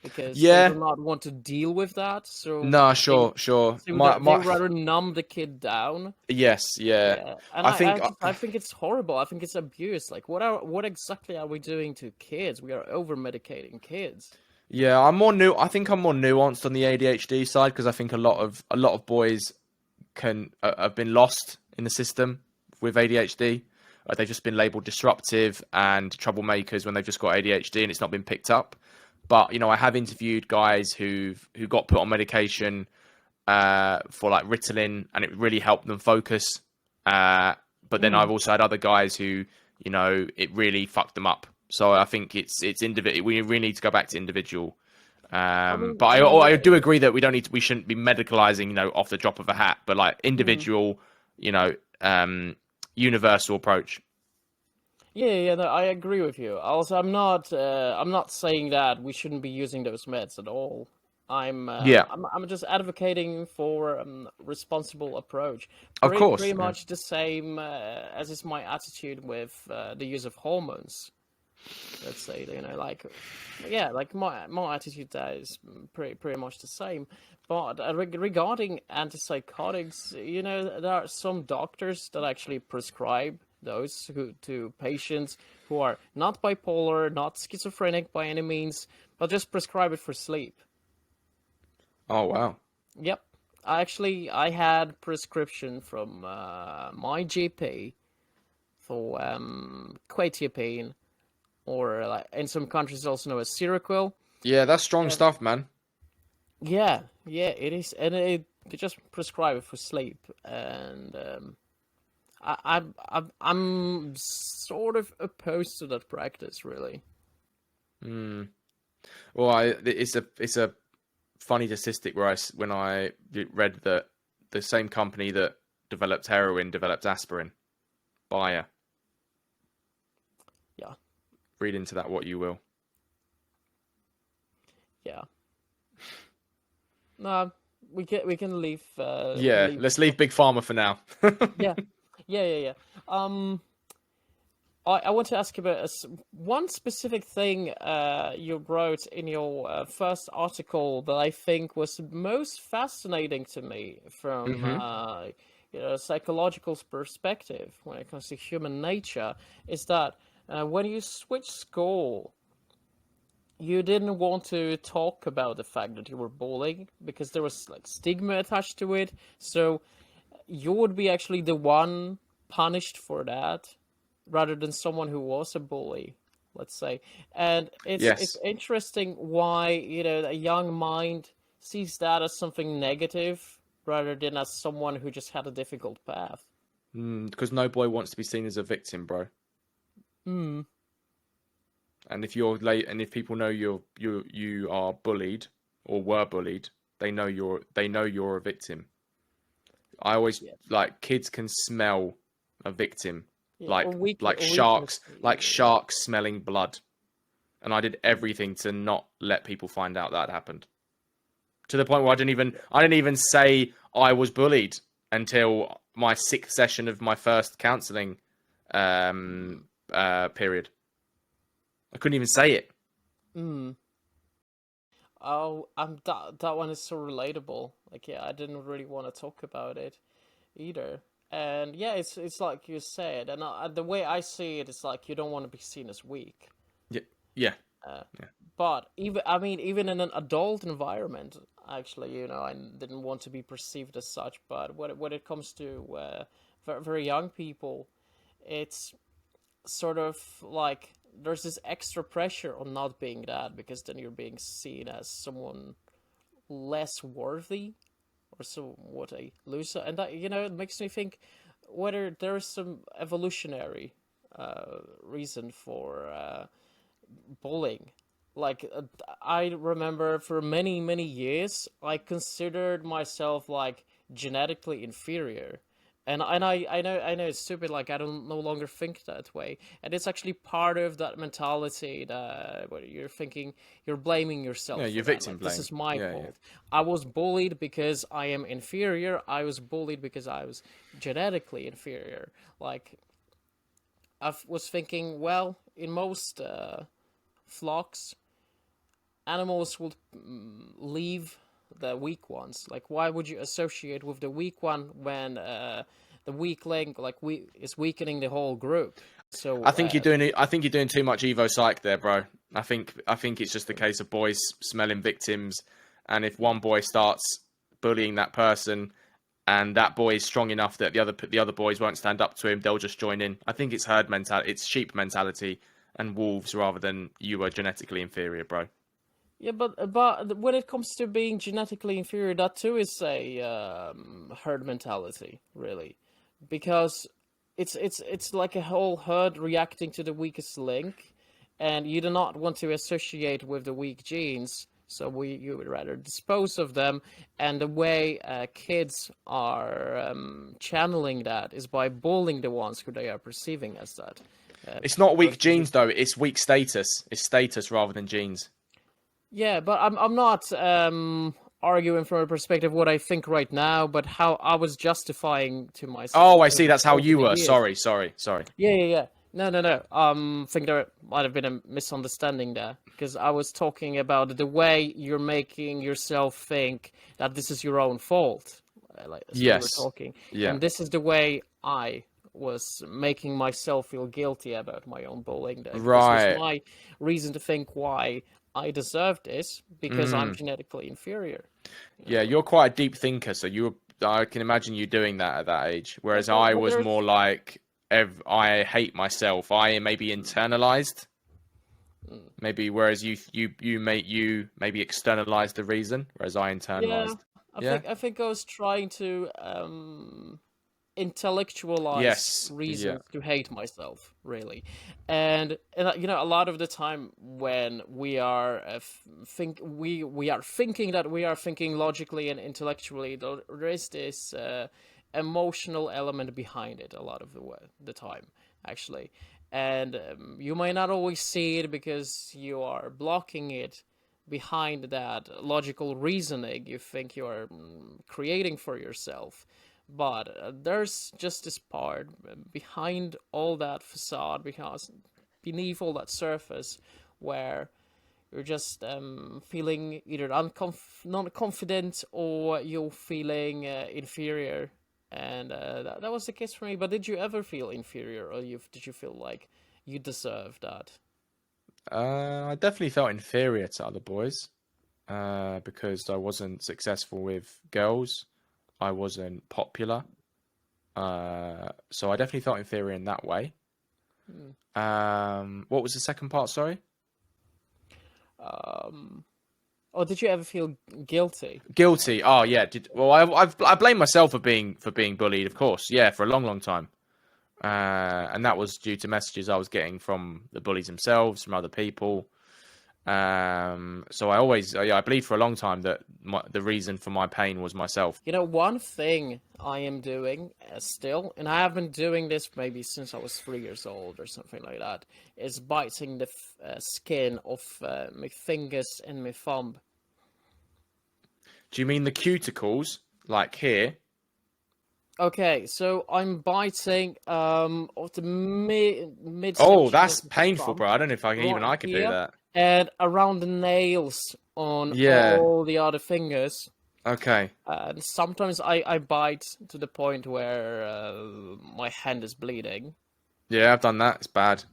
because they do yeah. not want to deal with that. No, sure, sure. They My rather numb the kid down. yes, yeah. Yeah, and I think I think it's horrible. I think it's abuse. Like, what exactly are we doing to kids? We are over medicating kids. yeah, I'm more new. I think I'm more nuanced on the ADHD side because I think a lot of boys can have been lost in the system with ADHD. They've just been labelled disruptive and troublemakers when they've just got ADHD and it's not been picked up. But I have interviewed guys who got put on medication for like Ritalin, and it really helped them focus. But then I've Mm. also had other guys who it really fucked them up. So I think it's individual. We really need to go back to individual. But I do agree that we shouldn't be medicalizing, off the drop of a hat, but like Mm. individual, you know, um, universal approach. Yeah, no, I agree with you. Also, I'm not saying that we shouldn't be using those meds at all. Yeah, I'm just advocating for responsible approach. of course. Pretty Yeah. much the same as is my attitude with the use of hormones. Let's say, like, yeah, like my attitude there is pretty much the same. But regarding antipsychotics, there are some doctors that actually prescribe those to patients who are not bipolar, not schizophrenic by any means, but just prescribe it for sleep. Oh wow. Yep. I had prescription from my GP for quetiapine, or like in some countries also known as Seroquel. Yeah, that's strong And stuff, man. yeah, it is, and they just prescribe it for sleep, and I'm sort of opposed to that practice, really. Mm. Well, it's a funny statistic where when I read that the same company that developed heroin developed aspirin. Bayer. Yeah, Read into that what you will. yeah. No, we can leave Yeah, leave. let's leave Big Pharma for now. Yeah, yeah. I want to ask you about one specific thing you wrote in your first article that I think was most fascinating to me from Hmm. a psychological perspective when it comes to human nature, is that when you switch school, you didn't want to talk about the fact that you were bullying because there was like stigma attached to it. So you would be actually the one punished for that rather than someone who was a bully, let's say. And it's Yes, interesting why a young mind sees that as something negative rather than as someone who just had a difficult path. because no boy wants to be seen as a victim, bro. Hmm. And if you're late, and if people know you are bullied or were bullied, they know you're a victim. I always Yeah. like kids can smell a victim, Yeah. like like A weakness. sharks, like sharks smelling blood. And I did everything to not let people find out that happened. To the point where I didn't even say I was bullied until my sixth session of my first counselling period. I couldn't even say it. Hmm. Oh, that one is so relatable. Like, yeah, I didn't really want to talk about it. either. And yeah, it's like you said, and the way I see it, it's like you don't want to be seen as weak. Yeah, yeah, Uh, yeah. but even in an adult environment, actually, I didn't want to be perceived as such. But when it comes to very, very young people, it's sort of like there's this extra pressure on not being that, because then you're being seen as someone less worthy or somewhat a loser, and that it makes me think whether there is some evolutionary reason for bullying. Like I remember for many many years I considered myself like genetically inferior, and I know it's stupid. Like I don't no longer think that way, and it's actually part of that mentality that where you're thinking you're blaming Yeah, yourself for you're that. victim Like this blame. is my Yeah, yeah. fault. I was bullied because I am inferior. I was bullied because I was genetically inferior. Like was thinking, well, in most flocks, animals would leave the weak ones. Like, why would you associate with the weak one when the weak link is weakening the whole group? So I think you're doing too much Evo psych there, bro. I think it's just a case of boys smelling victims, and if one boy starts bullying that person, and that boy is strong enough that the other boys won't stand up to him, they'll just join in. I think it's herd mentality, it's sheep mentality, and wolves rather than you are genetically inferior, bro. yeah, but when it comes to being genetically inferior, that too is a herd mentality, really, because it's like a whole herd reacting to the weakest link, and you do not want to associate with the weak genes. So you would rather dispose of them, and the way kids are channeling that is by bullying the ones who they are perceiving as that. It's not weak Versus genes though, it's weak status. It's status rather than genes. Yeah, but I'm not arguing from a perspective of what I think right now, but how I was justifying to myself Oh, I see. That's how over you the were. years. Sorry. Yeah. No. Think there might have been a misunderstanding there, because I was talking about the way you're making yourself think that this is your own fault, like as we were Yes. talking, Yeah. and this is the way I was making myself feel guilty about my own bullying. This was Right. my reason to think why I deserve this, because I'm genetically inferior. Yeah, you're quite a deep thinker, so I can imagine you doing that at that age. Whereas I But was there's more like, I hate myself. I maybe internalized, maybe. Whereas you maybe externalized the reason, whereas I yeah, internalized. I Yeah. think I think I was trying to intellectualize Yes. Yeah. reasons to hate myself, really. And a lot of the time when we are we are thinking that we are thinking logically and intellectually, there is this emotional element behind it a lot of the time, actually. And you may not always see it because you are blocking it behind that logical reasoning you think you are creating for yourself. But there's just this part behind all that facade, because beneath all that surface, where you're just feeling either not confident, or you're feeling inferior. And that was the case for me. But did you ever feel inferior, or did you feel like you deserved that? I definitely felt inferior to other boys, because I wasn't successful with girls. I wasn't popular. So I definitely felt inferior in that way. What was the second part? Sorry. Um, or did you ever feel guilty? Guilty. Oh yeah. I blame myself for being bullied. Of course. Yeah, for a long time. And that was due to messages I was getting from the bullies themselves, from other people. So I believed for a long time that the reason for my pain was myself. One thing I am doing still, and I have been doing this maybe since I was 3 years old or something like that, is biting the skin off my fingers and my thumb. Do you mean the cuticles, like here? Okay, so I'm biting off the mid Oh, section that's of the painful, thumb, bro. I don't know if I right could do here, that. and around the nails on Yeah. all the other fingers. Okay. And sometimes I bite to the point where my hand is bleeding. Yeah, I've done that. It's bad.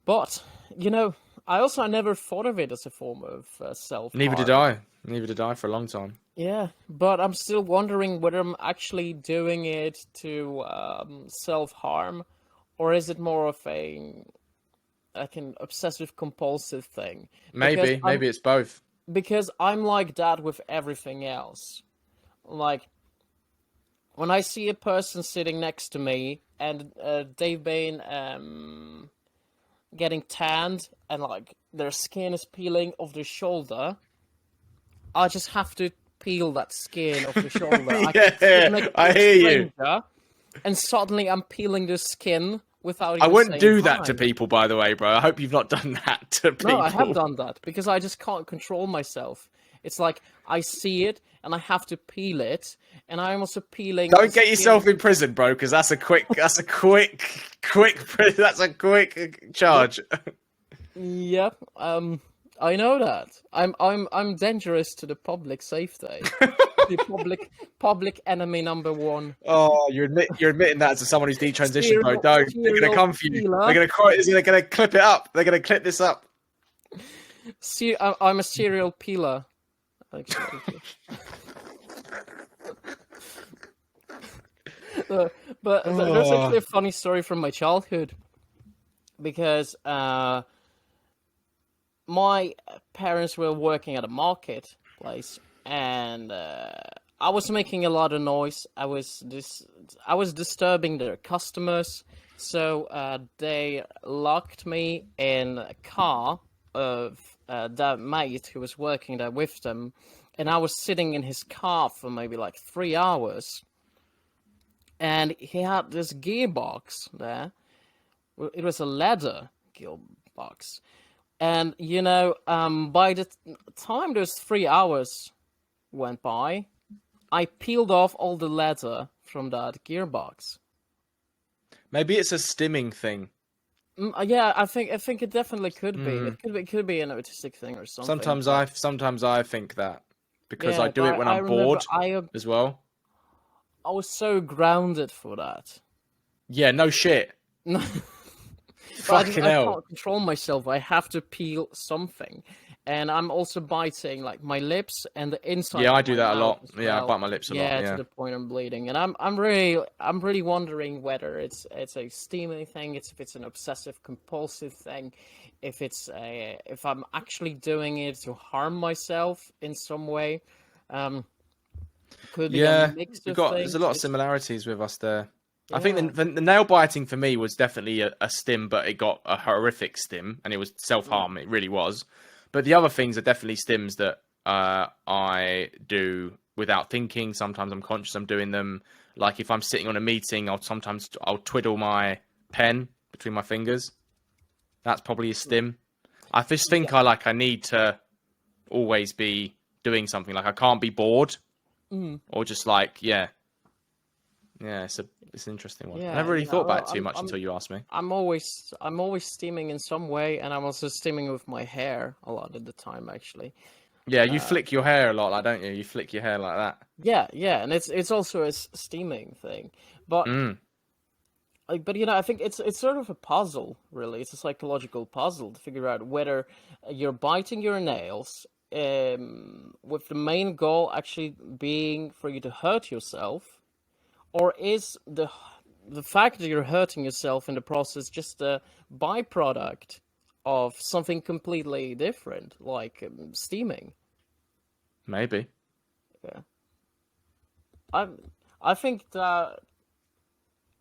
But, you know, I never thought of it as a form of Neither did self-harm. I. Neither did I for a long time. Yeah, but I'm still wondering whether I'm actually doing it to self-harm, or is it more of a like an obsessive-compulsive thing? Because Maybe it's both. I'm like that with everything else. Like when I see a person sitting next to me and they've been getting tanned and like their skin is peeling off their shoulder, I just have to peel that skin off the shoulder. I can sit Yeah, next to I a hear you. stranger, and suddenly I'm peeling the skin without I even wouldn't saying do that to hi. people, by the way, bro. I hope you've not done that to No, I have people. done that because I just can't control myself. It's like I see it and I have to peel it, and I'm also peeling the Don't get skin. yourself in prison, bro, because that's a quick, that's a that's a quick charge. Yep. I know that. I'm dangerous to the public safety. The public enemy number one. Oh, you're admitting that to someone who's detransitioned, bro. Don't. They're gonna Serial come for you. They're peeler. gonna quote. They're gonna clip it up. They're gonna clip this up. I'm a serial peeler. Actually. But there's actually a funny story from my childhood because my parents were working at a marketplace, and I was making a lot of noise. I was disturbing their customers, so they locked me in a car of that mate who was working there with them, and I was sitting in his car for maybe like 3 hours, and he had this gearbox there. It was a leather gearbox. And you know, by the time those 3 hours went by, I peeled off all the leather from that gearbox. Maybe it's a stimming thing. Yeah, I think it definitely could be. It could be an autistic thing or something. Sometimes I think that because I Yeah, do it when I I'm remember bored as well. I was so grounded for that. Yeah, no shit. But Fucking I hell. can't control myself. I have to peel something, and I'm also biting like my lips and the inside Yeah, of I do my that a mouth lot. as Yeah, I well. bite my lips a lot. Yeah, to Yeah. the point I'm bleeding, and I'm really wondering whether it's a steaming thing, if it's an obsessive compulsive thing, if I'm actually doing it to harm myself in some way. Um, could be a Yeah, mix we've of got. There's a things. lot of It's similarities with us there. I think yeah. the nail biting for me was definitely a stim, but it got a horrific stim, and it was self Mm. harm. It really was. But the other things are definitely stims that I do without thinking. Sometimes I'm conscious I'm doing them. Like if I'm sitting on a meeting, I'll twiddle my pen between my fingers. That's probably a stim. I just Yeah. think I need to always be doing something. Like I can't be bored Mm. or just like yeah. It's an interesting one. I Yeah, never really you thought know, about it too I'm much I'm until you asked me. I'm always steaming in some way, and I'm also steaming with my hair a lot of the time, actually. Yeah, you flick your hair a lot, like don't you? You flick your hair like that. Yeah, and it's also a steaming thing, but Mm. but you know, I think it's sort of a puzzle, really. It's a psychological puzzle to figure out whether you're biting your nails, with the main goal actually being for you to hurt yourself, or is the fact that you're hurting yourself in the process just a byproduct of something completely different, like steaming? Maybe. Yeah, I I think that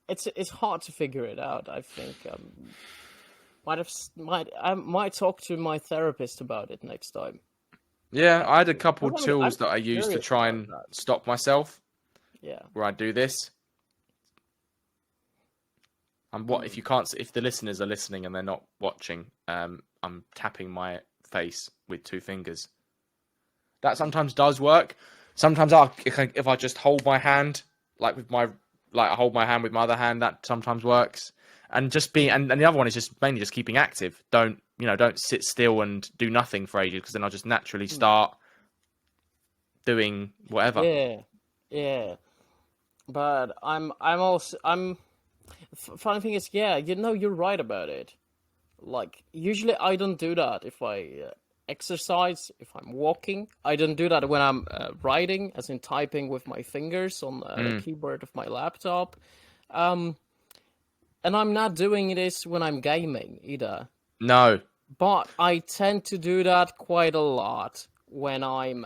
it's hard to figure it out. I think I might talk to my therapist about it next time. Yeah, I had a Actually, couple I'm tools that I used to curious try about and that. stop myself Yeah. where I do this. And what if Mm. you can't if the listeners are listening and they're not watching, I'm tapping my face with two fingers. That sometimes does work. Sometimes if I just hold my hand I hold my hand with my other hand, that sometimes works. And just being and the other one is just mainly just keeping active. Don't sit still and do nothing for ages because then I'll just naturally Mm. start doing whatever. Yeah. But funny thing is, yeah, you're right about it. Like, usually I don't do that if I exercise, if I'm walking. I don't do that when I'm writing, as in typing with my fingers on the keyboard of my laptop. And I'm not doing this when I'm gaming either. No. But I tend to do that quite a lot when I'm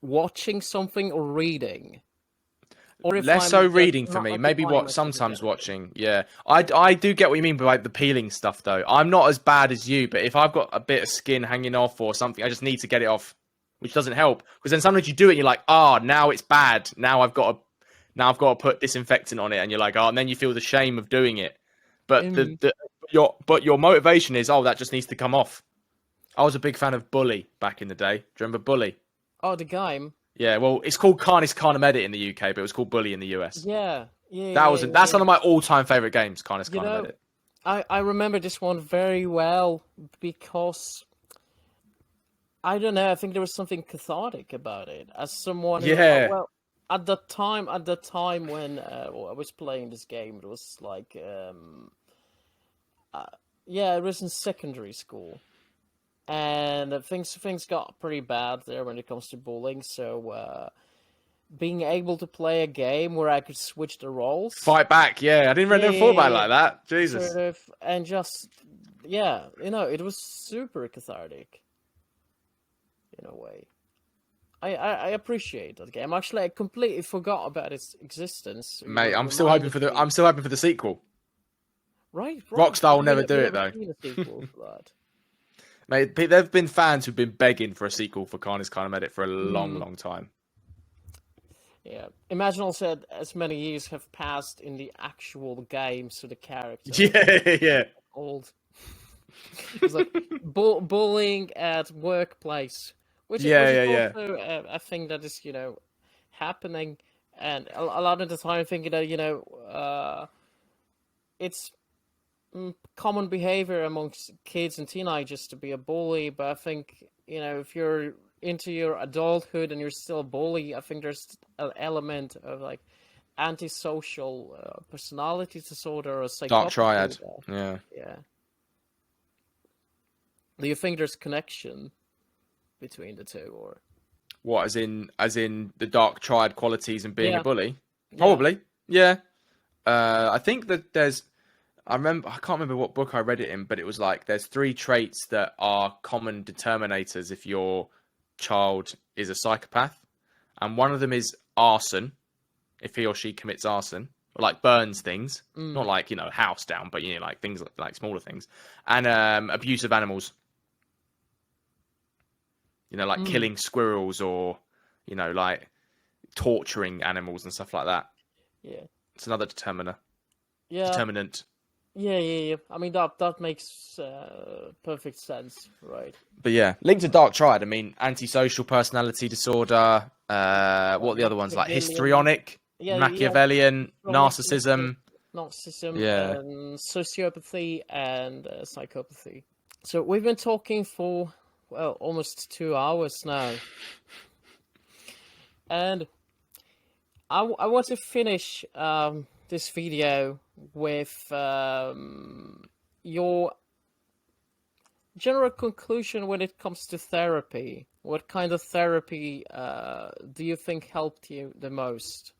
watching something or reading. Or if Less I'm so just reading for not me. Maybe occupying what myself with sometimes anything. watching. Yeah, I do get what you mean by like the peeling stuff though. I'm not as bad as you, but if I've got a bit of skin hanging off or something, I just need to get it off, which doesn't help. Because then sometimes you do it, and you're like, now it's bad. Now I've got to put disinfectant on it, and you're like, and then you feel the shame of doing it. But your motivation is, that just needs to come off. I was a big fan of Bully back in the day. Do you remember Bully? Oh, the game. Yeah, well, it's called Carnage Carnum Edit in the UK, but it was called Bully in the US. Yeah. That's one of my all-time favorite games, Carnage Carnum Edit. I remember this one very well because I don't know. I think there was something cathartic about it. As someone who, well, at the time when I was playing this game, it was like, it was in secondary school, and things got pretty bad there when it comes to bullying. So being able to play a game where I could switch the roles, fight back, I didn't really thought about it like that. Jesus, sort of, and just it was super cathartic in a way. I appreciate that game. Actually, I completely forgot about its existence. Mate, I'm still hoping for the sequel. Right. Rockstar will never do it though. Seen a sequel for that. Mate, there've been fans who've been begging for a sequel for Carnage Carnum Edit for a long time. Yeah. Imagine also as many years have passed in the actual game, so the characters Yeah. old. It's like bullying at workplace, which is also a thing that is happening, and a lot of the time thinking that it's common behavior amongst kids and teenagers to be a bully. But I think if you're into your adulthood and you're still a bully, I think there's an element of like antisocial personality disorder or psychopathy. Dark triad. Yeah. Do you think there's connection between the two, or what? As in the dark triad qualities and being a bully? Yeah. Probably. Yeah. I think that I can't remember what book I read it in, but it was like there's 3 traits that are common determinators if your child is a psychopath, and one of them is arson, if he or she commits arson, or like burns things, not like house down, but like things like smaller things, and abuse of animals. Like killing squirrels or like torturing animals and stuff like that. Yeah, it's another determinant. Yeah. I mean that makes perfect sense, right? But yeah, linked to dark triad. I mean, antisocial personality disorder. What are the other ones like? Histrionic, Machiavellian, narcissism, and sociopathy and psychopathy. So we've been talking for almost 2 hours now, and I want to finish this video with your general conclusion when it comes to therapy. What kind of therapy do you think helped you the most?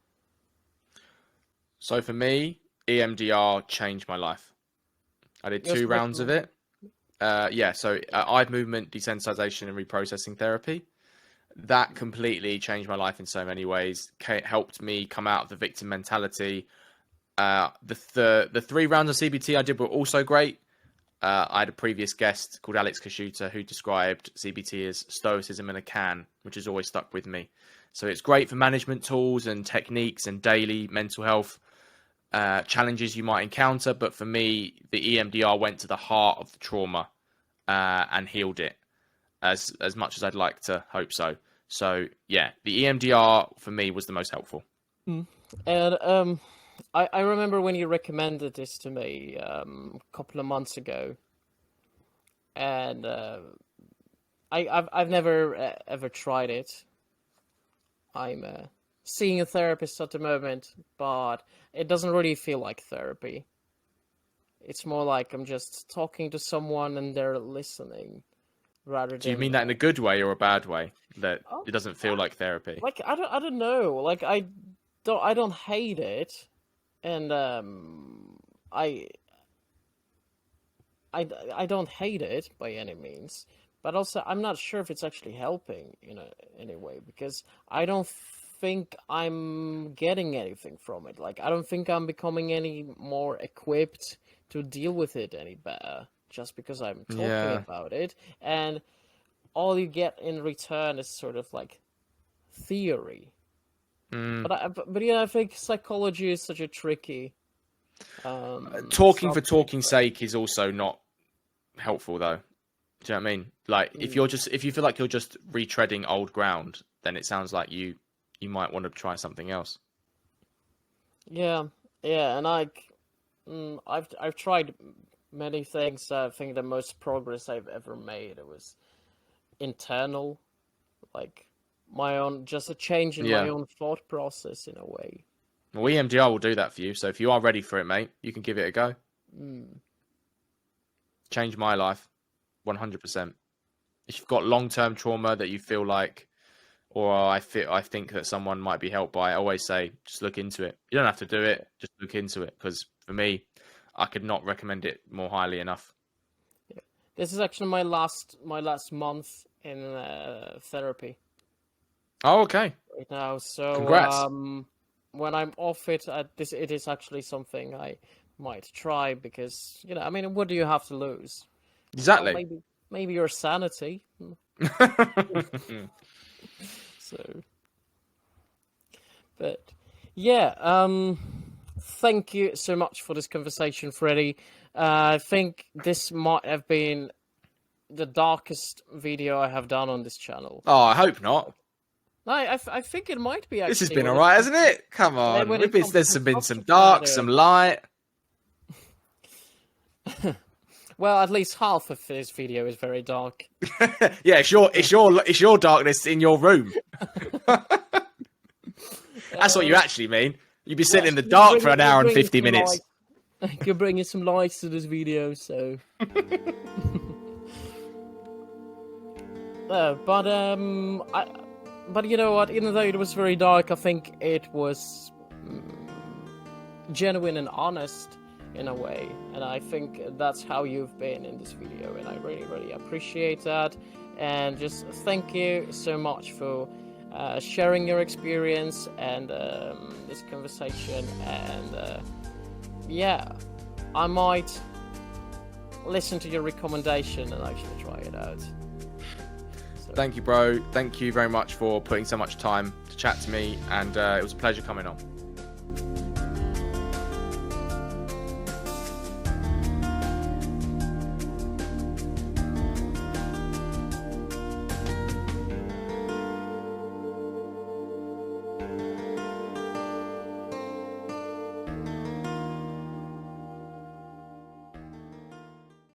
So for me, EMDR changed my life. I did 2 rounds of it. So eye movement desensitization and reprocessing therapy. That completely changed my life in so many ways. Helped me come out of the victim mentality. The 3 rounds of CBT I did were also great. I had a previous guest called Alex Kashuta who described CBT as stoicism in a can, which has always stuck with me. So it's great for management tools and techniques and daily mental health challenges you might encounter. But for me, the EMDR went to the heart of the trauma and healed it as much as I'd like to hope so. So yeah, the EMDR for me was the most helpful. And I remember when you recommended this to me a couple of months ago, and I've never ever tried it. I'm seeing a therapist at the moment, but it doesn't really feel like therapy. It's more like I'm just talking to someone and they're listening, rather Do you than mean that in a good way or a bad way? That oh, it doesn't feel like therapy? like I don't know. Like I don't hate it, and I I don't hate it by any means, but also I'm not sure if it's actually helping in any way, because I don't think I'm getting anything from it. Like I don't think I'm becoming any more equipped to deal with it any better just because I'm talking Yeah. about it, and all you get in return is sort of like theory. Mm. But yeah, I think psychology is such a tricky Talking for subject. talking's sake is also not helpful, though. Do you know what I mean? Like, if you feel like you're just retreading old ground, then it sounds like you might want to try something else. Yeah, yeah, and I've tried many things. I think the most progress I've ever made, it was internal, like my own, just a change in my Yeah. own thought process in a way. Well, EMDR will do that for you. So if you are ready for it, mate, you can give it a go. Changed my life, 100%. If you've got long-term trauma that you feel like, or I think that someone might be helped by, I always say, just look into it. You don't have to do it, just look into it. Because for me, I could not recommend it more highly enough. This is actually my last month in therapy Oh, okay. right now. So Congrats. when I'm off it, it is actually something I might try, because I mean, what do you have to lose? Well, Exactly. maybe your sanity. So, but yeah, thank you so much for this conversation, Freddie. I think this might have been the darkest video I have done on this channel. Oh, I hope not. I think it might be, actually. This has been alright, hasn't it? Come on. There's been some dark, some light. Well, at least half of this video is very dark. Yeah, it's your darkness in your room. That's what you actually mean. You'd be sitting in the dark for an hour and 50 minutes. You're bringing some lights to this video, so. But you know what? Even though it was very dark, I think it was genuine and honest in a way, and I think that's how you've been in this video, and I really, really appreciate that. And just thank you so much for sharing your experience and this conversation. And yeah, I might listen to your recommendation and actually try it out. So. Thank you, bro. Thank you very much for putting so much time to chat to me, and it was a pleasure coming on.